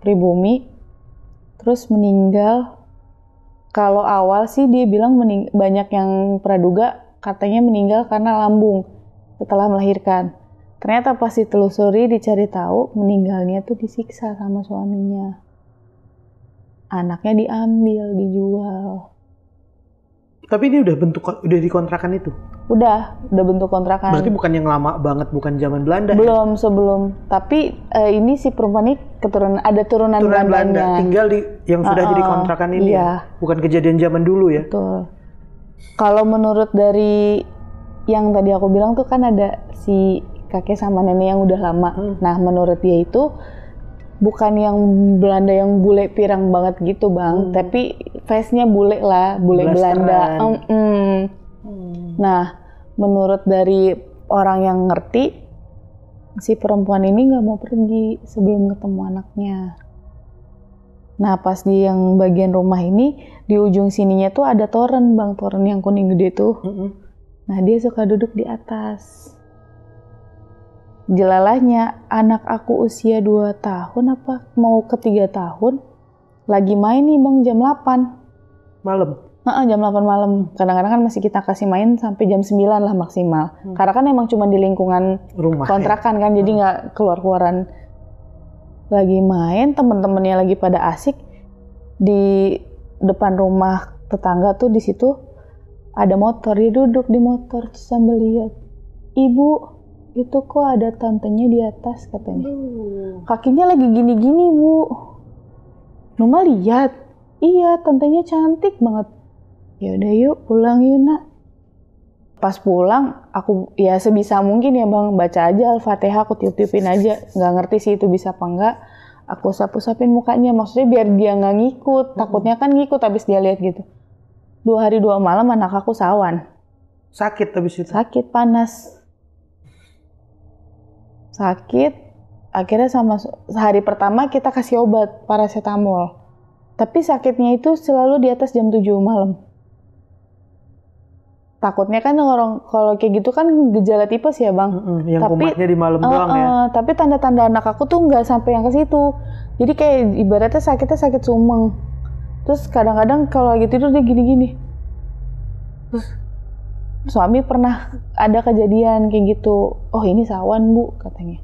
A: pribumi, terus meninggal. Kalau awal sih dia bilang banyak yang praduga katanya meninggal karena lambung setelah melahirkan. Ternyata pas ditelusuri dicari tahu meninggalnya tuh disiksa sama suaminya. Anaknya diambil, dijual.
B: Tapi ini udah di kontrakan itu?
A: Udah bentuk kontrakan.
B: Berarti bukan yang lama banget, bukan zaman Belanda?
A: Belum, sebelum. Tapi ini si perempuan ini ada turunan Belanda.
B: Tinggal yang sudah jadi kontrakan ini
A: iya.
B: Ya? Bukan kejadian zaman dulu ya?
A: Betul. Kalau menurut dari yang tadi aku bilang tuh kan ada si kakek sama nenek yang udah lama. Nah menurut dia itu bukan yang Belanda yang bule pirang banget gitu Bang, tapi face-nya bule lah, bule Belanda. Nah, menurut dari orang yang ngerti, si perempuan ini nggak mau pergi sebelum ketemu anaknya. Nah, pas di yang bagian rumah ini, di ujung sininya tuh ada toren Bang, toren yang kuning gede tuh. Nah, dia suka duduk di atas. Jelalahnya anak aku usia 2 tahun apa mau ke 3 tahun lagi main nih Bang jam 8
B: malam.
A: Jam 8 malam. Kadang-kadang kan masih kita kasih main sampai jam 9 lah maksimal. Karena kan emang cuma di lingkungan rumah kontrakan kan, jadi nggak keluar-keluaran. Lagi main, temen-temennya lagi pada asik di depan rumah tetangga tuh, di situ ada motor, dia duduk di motor sambil lihat. Ibu, itu kok ada tantenya di atas katanya. Kakinya lagi gini-gini Bu. Numa lihat. Iya, tantenya cantik banget. Ya udah yuk pulang yuk Nak. Pas pulang aku ya sebisa mungkin ya Bang baca aja Al-Fatihah, aku tiup-tiupin aja. Nggak ngerti sih itu bisa apa enggak. Aku usap-usapin mukanya, maksudnya biar dia nggak ngikut. Takutnya kan ngikut habis dia lihat gitu. 2 hari 2 malam anak aku sawan.
B: Sakit habis itu?
A: Sakit, panas. Sakit, akhirnya sama hari pertama kita kasih obat paracetamol. Tapi sakitnya itu selalu di atas jam 7 malam. Takutnya kan orang kalau kayak gitu kan gejala tipes ya Bang.
B: Yang kumatnya di malam doang ya.
A: Tapi tanda-tanda anak aku tuh nggak sampai yang ke situ. Jadi kayak ibaratnya sakitnya sakit sumeng. Terus kadang-kadang kalau lagi tidur dia gini-gini. Terus suami pernah ada kejadian kayak gitu. Oh ini sawan Bu katanya.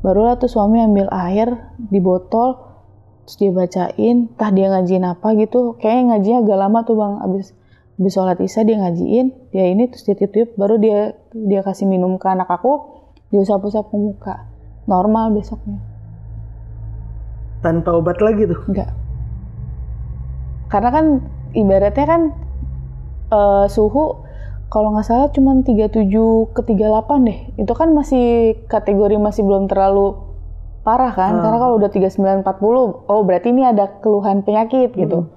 A: Barulah tuh suami ambil air di botol, terus dia bacain, entah dia ngajiin apa gitu. Kayaknya ngajinya agak lama tuh Bang. Abis sholat isya dia ngajiin, dia ini terus dia tiup-tiup, baru dia kasih minum ke anak aku, dia usap-usap ke muka. Normal besoknya.
B: Tanpa obat lagi tuh?
A: Enggak. Karena kan ibaratnya kan suhu kalau nggak salah cuma 37 ke 38 deh. Itu kan masih kategori masih belum terlalu parah kan. Karena kalau udah 39 40, oh berarti ini ada keluhan penyakit gitu.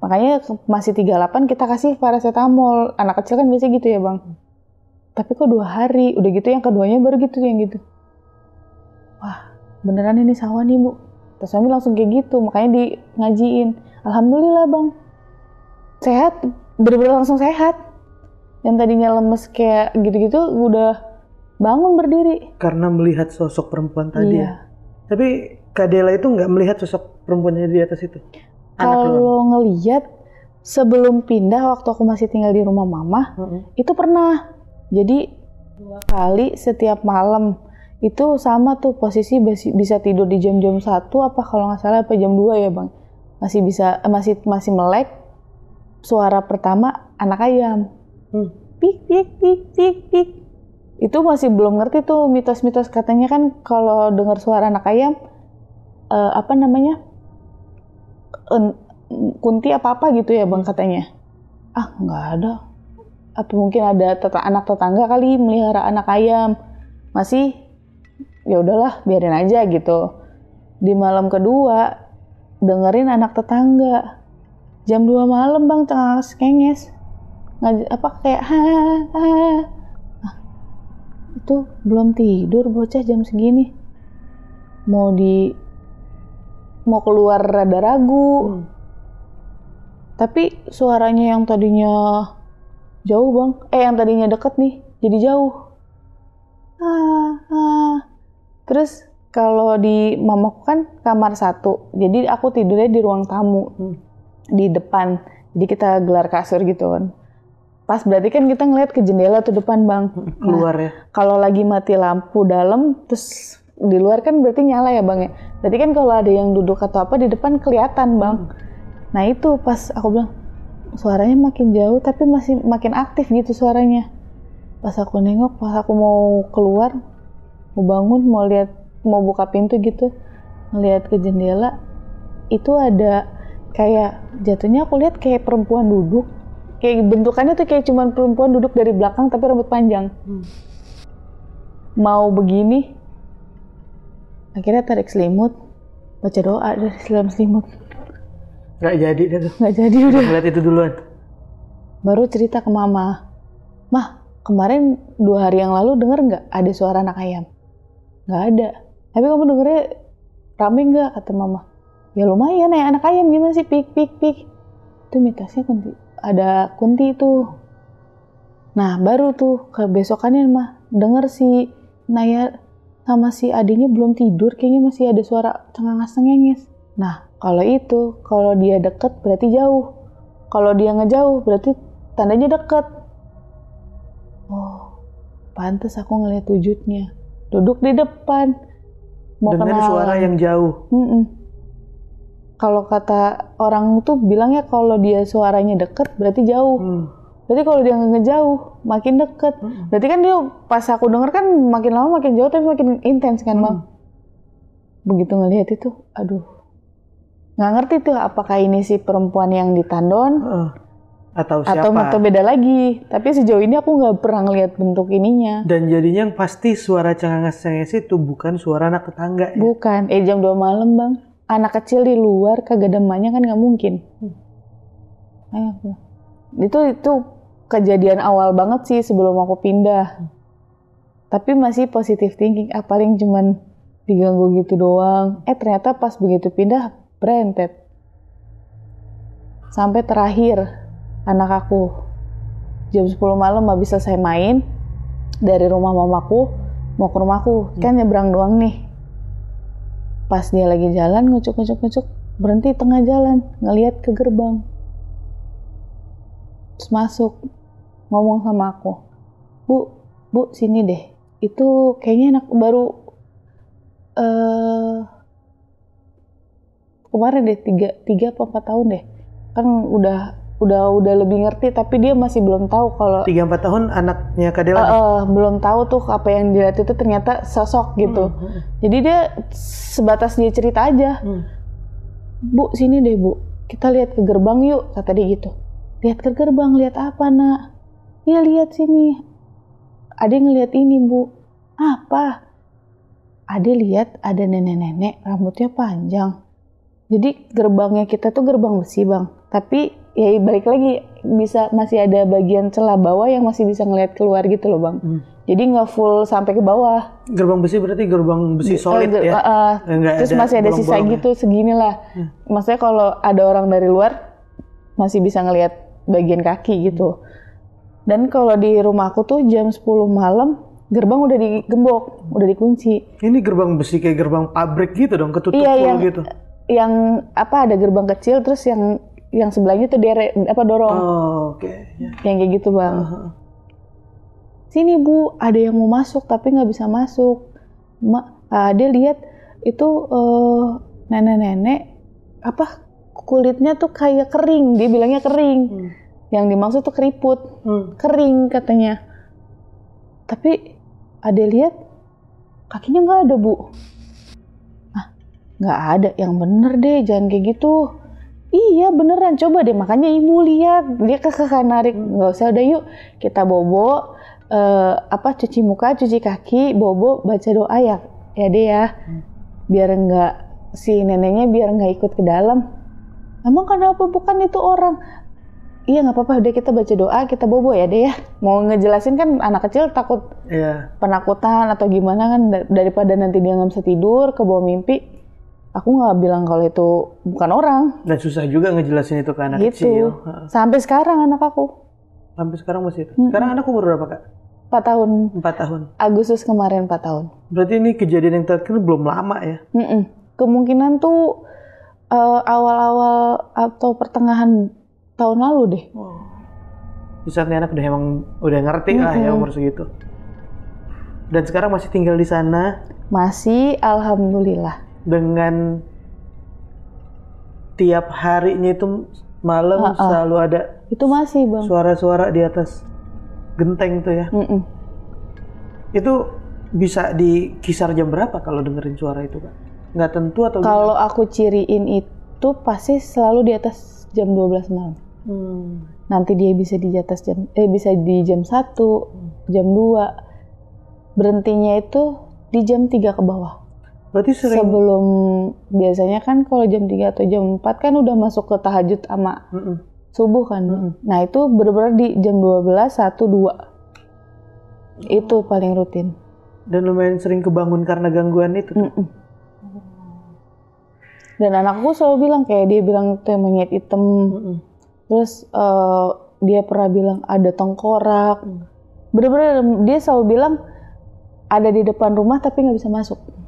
A: Makanya masih 38 kita kasih paracetamol. Anak kecil kan biasanya gitu ya bang. Tapi kok 2 hari, udah gitu yang keduanya baru gitu yang gitu. Wah beneran ini sawah nih bu. Terus suami langsung kayak gitu, makanya di ngajiin. Alhamdulillah bang, sehat, bener-bener langsung sehat. Yang tadinya lemes kayak gitu-gitu udah bangun berdiri.
B: Karena melihat sosok perempuan tadi
A: Iya.
B: ya. Tapi Kak Dela itu nggak melihat sosok perempuannya di atas itu?
A: Kalau ngelihat sebelum pindah waktu aku masih tinggal di rumah mama, itu pernah. Jadi 2 kali setiap malam itu sama tuh posisi bisa tidur di jam-jam 1 apa kalau nggak salah apa jam 2 ya bang. Masih bisa masih melek. Suara pertama anak ayam. Pik pik pik pik pik. Itu masih belum ngerti tuh mitos-mitos, katanya kan kalau dengar suara anak ayam kunti apa-apa gitu ya bang katanya. Ah nggak ada. Apa mungkin ada anak tetangga kali melihara anak ayam. Masih ya udahlah biarin aja gitu. Di malam kedua dengerin anak tetangga. Jam 2 malam bang cengenges. Kayak itu belum tidur bocah jam segini. Mau keluar rada ragu. Tapi suaranya yang tadinya jauh bang, yang tadinya deket nih jadi jauh. Terus kalau di mamaku kan kamar 1, jadi aku tidurnya di ruang tamu di depan. Jadi kita gelar kasur gitu kan. Pas berarti kan kita ngeliat ke jendela tuh depan bang.
B: Keluar ya.
A: Kalau lagi mati lampu dalam, terus di luar kan berarti nyala ya bang ya. Berarti kan kalau ada yang duduk atau apa di depan kelihatan bang. Nah itu pas aku bilang suaranya makin jauh tapi masih makin aktif gitu suaranya. Pas aku nengok, pas aku mau keluar, mau bangun, mau buka pintu gitu, ngeliat ke jendela, itu ada kayak jatuhnya aku lihat kayak perempuan duduk. Kayak bentukannya tuh kayak cuman perempuan duduk dari belakang tapi rambut panjang. Mau begini, akhirnya tarik selimut, baca doa dari dalam selimut.
B: Nggak jadi deh tuh.
A: Nggak jadi udah.
B: Ngeliat itu duluan.
A: Baru cerita ke mama. Mah, kemarin 2 hari yang lalu denger nggak ada suara anak ayam? Nggak ada. Tapi kamu dengernya rame nggak? Kata mama. Ya lumayan ya anak ayam gimana sih pik pik pik. Itu mitosnya kunti. Ada kunti itu. Nah baru tuh kebesokannya mah denger si Naya sama si adiknya belum tidur, kayaknya masih ada suara cengenges. Nah kalau dia deket berarti jauh, kalau dia ngejauh berarti tandanya deket. Oh pantes aku ngeliat wujudnya duduk di depan mau
B: dengan suara yang jauh.
A: Kalau kata orang tuh bilangnya kalau dia suaranya deket berarti jauh. Berarti kalau dia ngejauh makin deket. Berarti kan dia pas aku denger kan makin lama makin jauh tapi makin intens kan bang. Begitu ngelihat itu, aduh, nggak ngerti tuh apakah ini si perempuan yang di tandon
B: atau siapa?
A: Atau beda lagi. Tapi sejauh ini aku nggak pernah ngelihat bentuk ininya.
B: Dan jadinya yang pasti suara cengenges itu bukan suara anak tetangga ya?
A: Bukan. Jam 2 malam bang. Anak kecil di luar kagak ada emaknya kan nggak mungkin. Itu kejadian awal banget sih sebelum aku pindah. Tapi masih positive thinking. Paling cuman diganggu gitu doang. Ternyata pas begitu pindah berentet. Sampai terakhir anak aku jam 10 malam habis selesai main dari rumah mamaku mau ke rumahku. Kan nyebrang doang nih. Pas dia lagi jalan ngucuk berhenti tengah jalan ngelihat ke gerbang. Terus masuk ngomong sama aku, Bu sini deh. Itu kayaknya anak baru kemarin deh 3 apa 4 tahun deh. Kan udah lebih ngerti tapi dia masih belum tahu kalau
B: 3-4 tahun anaknya Kak Dela
A: belum tahu tuh apa yang dilihat itu ternyata sosok gitu. Jadi dia sebatas dia cerita aja. Bu sini deh Bu, kita lihat ke gerbang yuk, kata dia gitu. Lihat ke gerbang, lihat apa nak? Ya lihat sini. Ade ngelihat ini Bu. Apa? Ade lihat ada nenek-nenek rambutnya panjang. Jadi gerbangnya kita tuh gerbang besi bang. Tapi ya balik lagi masih ada bagian celah bawah yang masih bisa ngelihat keluar gitu loh Bang. Jadi nggak full sampai ke bawah.
B: Gerbang besi berarti gerbang besi solid ya?
A: Terus masih ada sisa gitu segini lah. Maksudnya kalau ada orang dari luar masih bisa ngelihat bagian kaki gitu. Dan kalau di rumah aku tuh jam 10 malam gerbang udah digembok, udah dikunci.
B: Ini gerbang besi kayak gerbang pabrik gitu dong, ketutup full gitu.
A: Yang ada gerbang kecil terus yang sebelahnya tuh dorong.
B: Oh, oke.
A: Yang kayak gitu Bang. Sini Bu, ada yang mau masuk tapi nggak bisa masuk. Dia lihat itu nenek-nenek kulitnya tuh kayak kering, dia bilangnya kering. Yang dimaksud tuh keriput, kering katanya. Tapi ada lihat kakinya nggak ada Bu. Nggak ada, yang bener deh, jangan kayak gitu. Iya beneran, coba deh, makanya ibu lihat, dia kakak narik, nggak usah udah yuk, kita bobo, cuci muka, cuci kaki, bobo, baca doa ya deh ya, biar nggak si neneknya biar nggak ikut ke dalam. Emang kenapa, bukan itu orang? Iya nggak apa-apa, udah kita baca doa, kita bobo ya deh ya. Mau ngejelasin kan anak kecil takut penakutan atau gimana kan, daripada nanti dia nggak bisa tidur, kebawa mimpi. Aku nggak bilang kalau itu bukan orang.
B: Dan susah juga ngejelasin itu ke anak
A: gitu.
B: Kecil.
A: Sampai sekarang anak aku.
B: Sampai sekarang masih itu? Sekarang anakku umur berapa Kak?
A: 4 tahun.
B: 4 tahun.
A: Agustus kemarin 4 tahun.
B: Berarti ini kejadian yang terakhir belum lama ya?
A: Kemungkinan tuh awal-awal atau pertengahan tahun lalu deh.
B: Di saat ini anak udah ngerti lah ya umur segitu. Dan sekarang masih tinggal di sana?
A: Masih, alhamdulillah.
B: Dengan tiap harinya itu malam selalu ada
A: itu masih Bang
B: suara-suara di atas genteng tuh ya. Itu bisa di kisar jam berapa kalau dengerin suara itu Kak? Nggak tentu atau
A: kalau aku ciriin itu pasti selalu di atas jam 12 malam. Nanti dia bisa di atas bisa di jam 1, jam 2. Berhentinya itu di jam 3 ke bawah.
B: Berarti sering
A: sebelum, biasanya kan kalau jam 3 atau jam 4 kan udah masuk ke tahajud sama subuh kan. Nah itu benar-benar di jam 12, 1, 2. Itu paling rutin.
B: Dan lumayan sering kebangun karena gangguan itu.
A: Dan anakku selalu bilang, kayak dia bilang itu monyet hitam. Terus dia pernah bilang ada tengkorak. Bener-bener dia selalu bilang ada di depan rumah tapi nggak bisa masuk.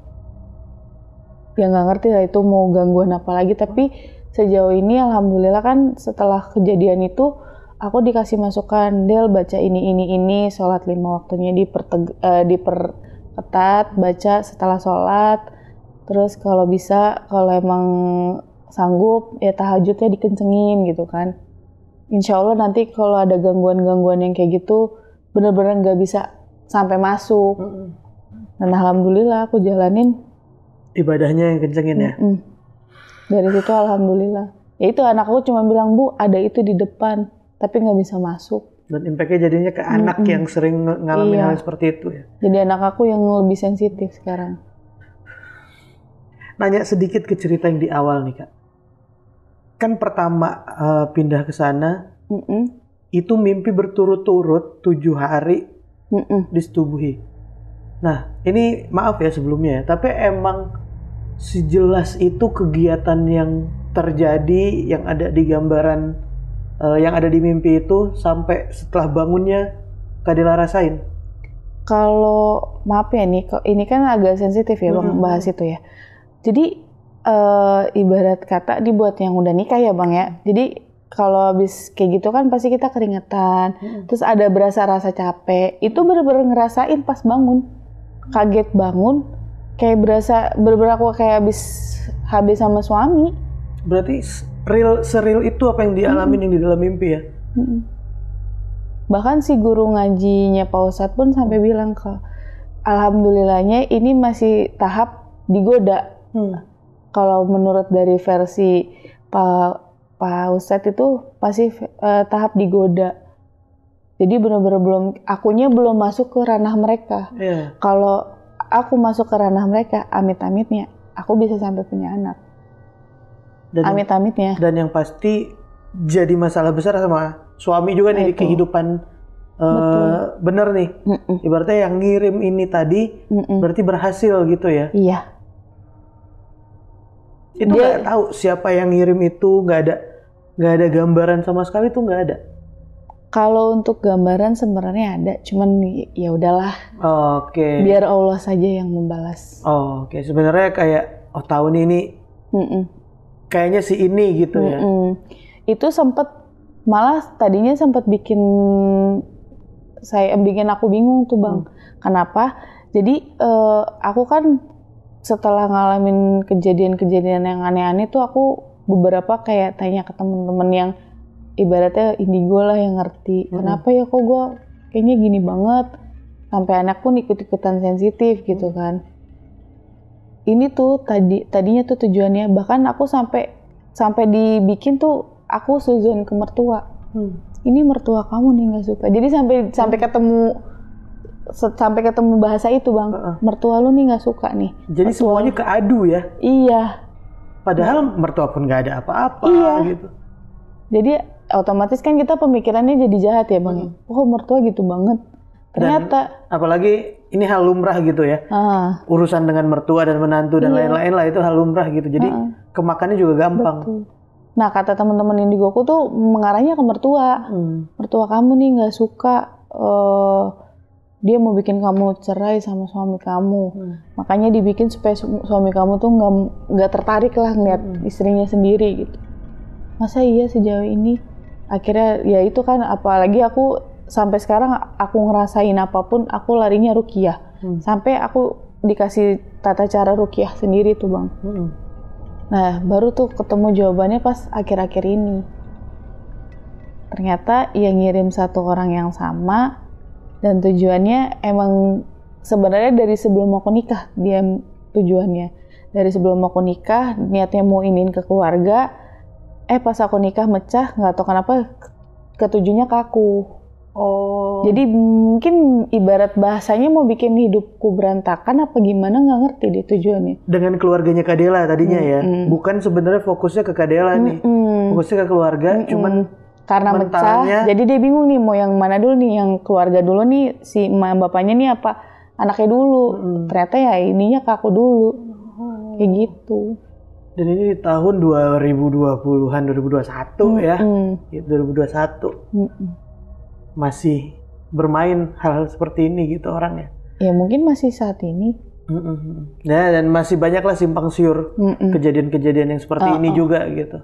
A: Ya nggak ngerti lah itu mau gangguan apa lagi, tapi sejauh ini alhamdulillah kan setelah kejadian itu aku dikasih masukan, Del baca ini, sholat 5 waktunya diperketat, baca setelah sholat, terus kalau bisa kalau emang sanggup ya tahajudnya dikencengin gitu kan. Insya Allah nanti kalau ada gangguan-gangguan yang kayak gitu bener-bener nggak bisa sampai masuk. Dan alhamdulillah aku jalanin
B: ibadahnya yang kencengin ya.
A: Dari situ alhamdulillah. Ya itu anakku cuma bilang, Bu ada itu di depan tapi nggak bisa masuk.
B: Dan impactnya jadinya ke anak yang sering ngalamin hal seperti itu ya.
A: Jadi anak aku yang lebih sensitif sekarang.
B: Nanya sedikit ke cerita yang di awal nih Kak. Kan pertama pindah ke sana, itu mimpi berturut-turut 7 hari disetubuhi. Nah ini maaf ya sebelumnya ya, tapi emang sejelas itu kegiatan yang terjadi, yang ada di gambaran, yang ada di mimpi itu sampai setelah bangunnya Kak Dela rasain?
A: Kalau maaf ya ini kan agak sensitif ya Bang bahas itu ya. Jadi ibarat kata dibuat yang udah nikah ya Bang ya. Jadi kalau habis kayak gitu kan pasti kita keringetan, terus ada berasa rasa capek. Itu bener-bener ngerasain pas bangun, kaget bangun, kayak berasa bener-bener aku kayak habis sama suami.
B: Berarti seril itu apa yang dialamin yang di dalam mimpi ya?
A: Bahkan si guru ngajinya Pak Ustadz pun sampai bilang alhamdulillahnya ini masih tahap digoda. Kalau menurut dari versi Pak Ustadz itu pasti tahap digoda. Jadi benar-benar akunya belum masuk ke ranah mereka. Kalau aku masuk ke ranah mereka, amit-amitnya aku bisa sampai punya anak. Amit-amitnya.
B: Dan yang pasti jadi masalah besar sama suami juga nih di kehidupan. Bener nih, ibaratnya yang ngirim ini tadi berarti berhasil gitu ya.
A: Iya.
B: Itu nggak tahu siapa yang ngirim itu, nggak ada gambaran sama sekali tuh, nggak ada.
A: Kalau untuk gambaran sebenarnya ada, cuman ya udahlah.
B: Oke.
A: Biar Allah saja yang membalas.
B: Oke. Sebenarnya kayak tahun ini kayaknya si ini gitu ya.
A: Itu malah tadinya sempat bikin aku bingung tuh Bang. Kenapa? Jadi aku kan setelah ngalamin kejadian-kejadian yang aneh-aneh tuh aku beberapa kayak tanya ke temen-temen yang ibaratnya indigo lah yang ngerti. Kenapa ya kok gue kayaknya gini banget, sampai anak pun ikut-ikutan sensitif gitu kan. Ini tuh tadinya tuh tujuannya, bahkan aku sampai dibikin tuh aku suzon ke mertua. Ini mertua kamu nih nggak suka. Jadi sampai ketemu bahasa itu Bang. Mertua lu nih nggak suka nih.
B: Jadi semuanya keadu ya?
A: Iya.
B: Padahal mertua pun nggak ada apa-apa gitu.
A: Jadi otomatis kan kita pemikirannya jadi jahat ya Bang. Oh mertua gitu banget. Ternyata.
B: Dan apalagi ini hal lumrah gitu ya. Urusan dengan mertua dan menantu dan lain-lain lah itu hal lumrah gitu. Jadi kemakannya juga gampang.
A: Betul. Nah kata teman-teman indigoku tuh mengarahnya ke mertua. Mertua kamu nih nggak suka, dia mau bikin kamu cerai sama suami kamu. Makanya dibikin supaya suami kamu tuh nggak tertarik lah ngeliat istrinya sendiri gitu. Masa iya sejauh ini? Akhirnya ya itu kan, apalagi aku sampai sekarang aku ngerasain apapun aku larinya ruqyah. Sampai aku dikasih tata cara ruqyah sendiri tuh Bang. Nah, baru tuh ketemu jawabannya pas akhir-akhir ini. Ternyata yang ngirim satu orang yang sama, dan tujuannya emang sebenarnya dari sebelum aku nikah dia tujuannya. Dari sebelum aku nikah, niatnya mau iniin ke keluarga, pas aku nikah mecah, nggak tahu kenapa ketujuhnya ke aku. Jadi mungkin ibarat bahasanya mau bikin hidupku berantakan apa gimana, nggak ngerti dia tujuannya.
B: Dengan keluarganya Kak Dela tadinya ya, bukan sebenarnya fokusnya ke Kak Dela nih, fokusnya ke keluarga, cuman
A: karena mecah, jadi dia bingung nih mau yang mana dulu nih, yang keluarga dulu nih, si emak bapaknya nih apa anaknya dulu. Ternyata ya ininya ke aku dulu, kayak gitu.
B: Dan ini di tahun 2020-an, 2021 ya, 2021. Masih bermain hal-hal seperti ini gitu orangnya.
A: Ya mungkin masih saat ini.
B: Nah, dan masih banyaklah simpang siur kejadian-kejadian yang seperti ini juga gitu.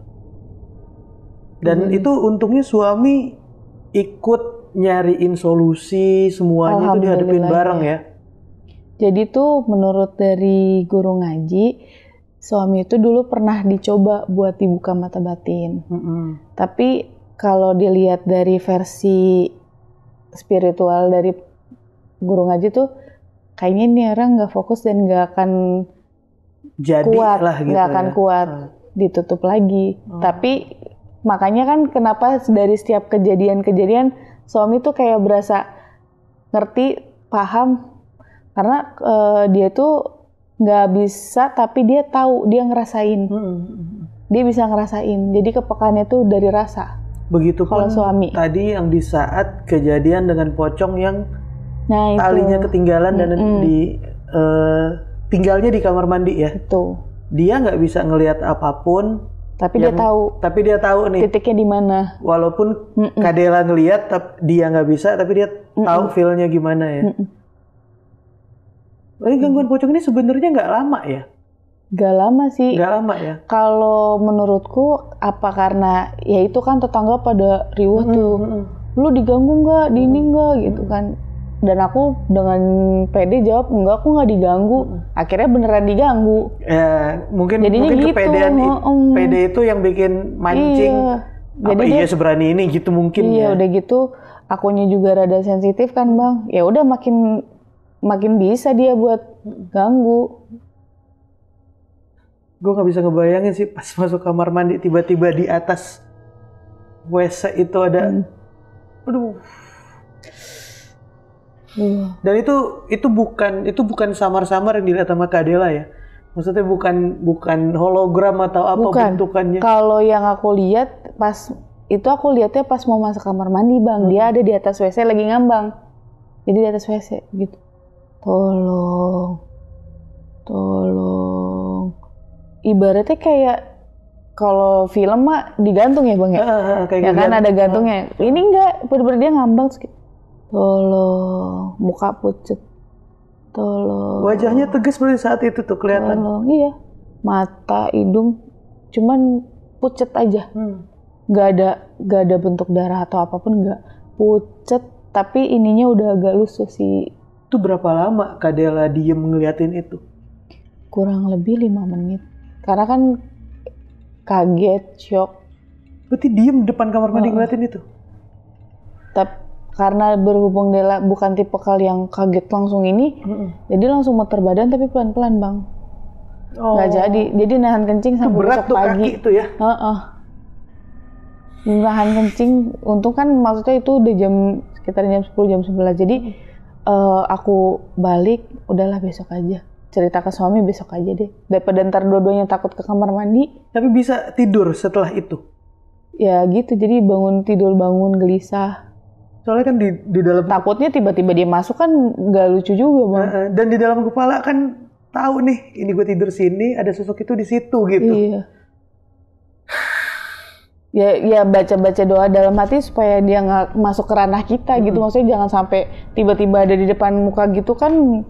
B: Dan itu untungnya suami ikut nyariin solusi, semuanya itu dihadapin bareng ya.
A: Jadi tuh menurut dari guru ngaji, suami itu dulu pernah dicoba buat dibuka mata batin. Tapi kalau dilihat dari versi spiritual dari guru ngaji tuh, kayaknya ini orang nggak fokus dan nggak akan kuat, nggak akan kuat ditutup lagi. Tapi makanya kan kenapa dari setiap kejadian-kejadian suami tuh kayak berasa ngerti, paham, karena dia tuh nggak bisa tapi dia tahu, dia ngerasain, dia bisa ngerasain. Jadi kepekaannya tuh dari rasa.
B: Begitupun suami tadi yang di saat kejadian dengan pocong yang talinya ketinggalan dan tinggalnya di kamar mandi ya.
A: Itu.
B: Dia nggak bisa ngelihat apapun.
A: Tapi dia tahu
B: nih
A: titiknya di mana.
B: Walaupun Kak Dela ngelihat, dia nggak bisa, tapi dia tahu feel-nya gimana ya. Ini gangguan pocong ini sebenarnya nggak lama ya?
A: Gak lama sih.
B: Gak lama ya?
A: Kalau menurutku apa karena ya itu kan tetangga pada riuh tuh. Lu diganggu nggak, di ini nggak gitu kan. Dan aku dengan pede jawab enggak, aku nggak diganggu. Akhirnya beneran diganggu.
B: Ya mungkin
A: gitu,
B: kepedean pede itu yang bikin mancing. Jadi seberani ini gitu mungkin.
A: Iya udah gitu akunya juga rada sensitif kan Bang. Ya udah makin bisa dia buat ganggu.
B: Gue nggak bisa ngebayangin sih pas masuk kamar mandi tiba-tiba di atas WC itu ada, Dan itu bukan samar-samar yang dilihat sama Kak Dela ya. Maksudnya bukan hologram atau apa bentukannya.
A: Kalau yang aku lihat pas itu aku lihatnya pas mau masuk kamar mandi bang, dia ada di atas WC lagi ngambang, jadi di atas WC gitu. Tolong, ibaratnya kayak kalau film mah digantung ya bang ya,
B: kayak
A: ya kan ada gantungnya. Ini enggak, bener-bener dia ngambang. Tolong, muka pucet. Tolong.
B: Wajahnya tegas berarti saat itu tuh kelihatan.
A: Tolong, iya. Mata, hidung, cuman pucet aja. Gak ada bentuk darah atau apapun, nggak. Pucet, tapi ininya udah agak lusuh sih.
B: Itu berapa lama Kak Dela diem ngeliatin itu?
A: Kurang lebih 5 menit. Karena kan kaget, shock.
B: Berarti diem depan kamar mandi ngeliatin itu?
A: Tapi karena berhubung Dela bukan tipe yang kaget langsung ini, jadi langsung muter badan tapi pelan-pelan bang. Nggak jadi nahan kencing sampai
B: berat
A: besok
B: tuh
A: pagi.
B: Kaki itu ya?
A: Nahan kencing, untung kan maksudnya itu udah sekitar jam 10, jam 11. Jadi aku balik, udahlah besok aja. Cerita ke suami besok aja deh. Daripada ntar dua-duanya takut ke kamar mandi.
B: Tapi bisa tidur setelah itu?
A: Ya gitu, jadi bangun gelisah.
B: Soalnya kan di dalam...
A: Takutnya tiba-tiba dia masuk kan nggak lucu juga bang.
B: Dan di dalam kepala kan tahu nih, ini gue tidur sini, ada sosok itu di situ gitu.
A: Iya. Ya baca-baca doa dalam hati supaya dia nggak masuk ke ranah kita gitu. Maksudnya jangan sampai tiba-tiba ada di depan muka gitu kan.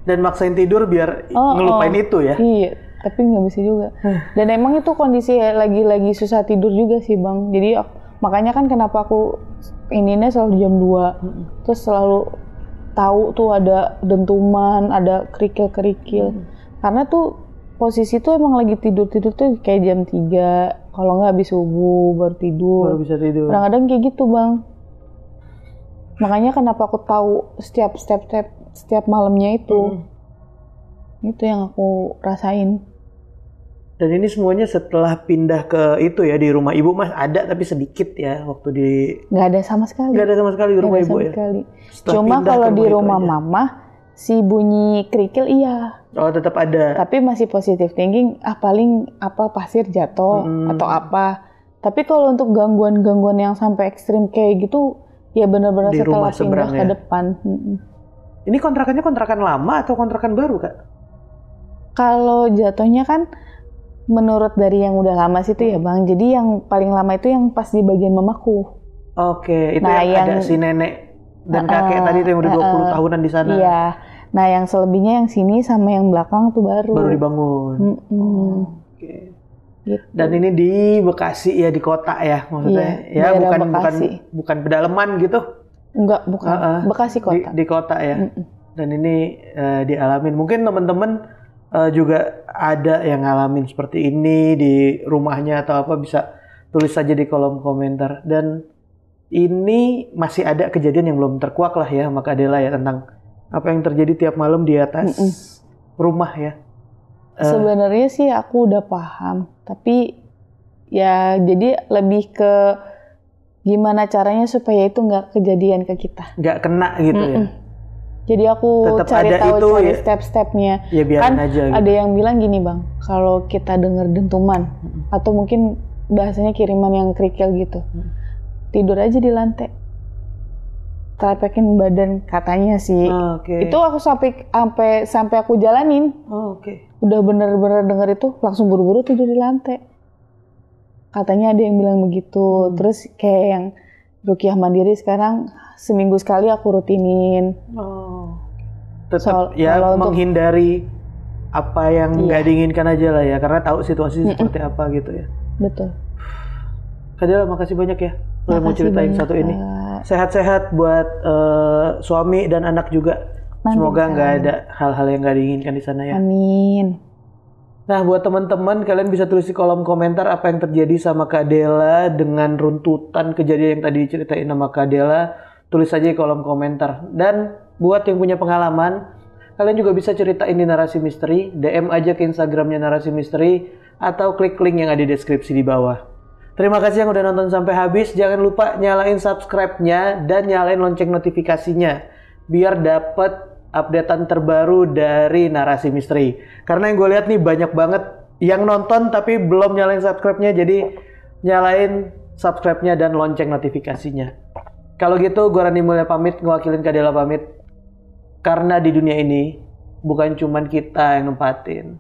B: Dan maksain tidur biar ngelupain itu ya?
A: Iya, tapi nggak bisa juga. Dan emang itu kondisi lagi susah tidur juga sih bang. Jadi makanya kan kenapa aku ininya selalu jam 2. Terus selalu tahu tuh ada dentuman, ada kerikil-kerikil. Karena tuh posisi tuh emang lagi tidur tuh kayak jam 3. Kalau nggak habis subuh baru tidur.
B: Baru bisa tidur.
A: Kadang-kadang kayak gitu bang. Makanya kenapa aku tahu setiap malamnya itu. Itu yang aku rasain.
B: Dan ini semuanya setelah pindah ke itu ya, di rumah ibu mas ada tapi sedikit ya waktu di...
A: Nggak ada sama sekali.
B: Nggak ada sama sekali di rumah ibu ya?
A: Cuma kalau di rumah mama, si bunyi kerikil iya.
B: Oh tetap ada.
A: Tapi masih positive thinking, paling pasir jatuh atau apa. Tapi kalau untuk gangguan-gangguan yang sampai ekstrim kayak gitu, ya benar-benar setelah pindah ke depan.
B: Ini kontrakan lama atau kontrakan baru Kak?
A: Kalau jatuhnya kan menurut dari yang udah lama sih tuh ya bang. Jadi yang paling lama itu yang pas di bagian mamaku.
B: Oke, itu yang ada si nenek dan kakek tadi tuh yang udah 20 tahunan di sana.
A: Iya. Nah yang selebihnya yang sini sama yang belakang tuh baru
B: dibangun. Oke.
A: Gitu.
B: Dan ini di Bekasi ya, di kota ya maksudnya.
A: Iya,
B: ya bukan pedalaman gitu.
A: Enggak, bukan. Bekasi kota.
B: Di kota ya. Dan ini dialamin. Mungkin teman-teman juga ada yang ngalamin seperti ini di rumahnya atau apa, bisa tulis saja di kolom komentar. Dan ini masih ada kejadian yang belum terkuak lah ya sama Kak Dela ya, tentang apa yang terjadi tiap malam di atas rumah ya.
A: Sebenarnya sih aku udah paham, tapi ya jadi lebih ke gimana caranya supaya itu nggak kejadian ke kita.
B: Nggak kena gitu ya.
A: Jadi aku cari step-stepnya.
B: Ya biarin
A: kan
B: aja gitu.
A: Ada yang bilang gini bang, kalau kita dengar dentuman atau mungkin bahasanya kiriman yang kerikil gitu, tidur aja di lantai, telepekin badan katanya sih. Itu aku sampai aku jalanin. Udah bener-bener denger itu langsung buru-buru tidur di lantai. Katanya ada yang bilang begitu. Terus kayak yang ruqyah mandiri sekarang seminggu sekali aku rutinin.
B: Tetap menghindari apa yang nggak diinginkan aja lah ya, karena tahu situasi seperti apa gitu ya.
A: Betul.
B: Kak Dela, makasih banyak ya udah mau ceritain satu ini. Sehat-sehat buat suami dan anak juga. Semoga nggak ada hal-hal yang nggak diinginkan di sana ya.
A: Amin.
B: Nah, buat teman-teman, kalian bisa tulis di kolom komentar apa yang terjadi sama Kak Dela dengan runtutan kejadian yang tadi diceritain sama Kak Dela. Tulis aja di kolom komentar. Dan buat yang punya pengalaman, kalian juga bisa ceritain di Narasi Misteri. DM aja ke Instagramnya Narasi Misteri atau klik link yang ada di deskripsi di bawah. Terima kasih yang udah nonton sampai habis. Jangan lupa nyalain subscribe-nya dan nyalain lonceng notifikasinya biar dapat updatean terbaru dari Narasi Misteri. Karena yang gue lihat nih banyak banget yang nonton tapi belum nyalain subscribe-nya, jadi nyalain subscribe-nya dan lonceng notifikasinya. Kalau gitu, gue Rani Mulya pamit, ngewakilin Kak Dela pamit. Karena di dunia ini, bukan cuman kita yang nempatin,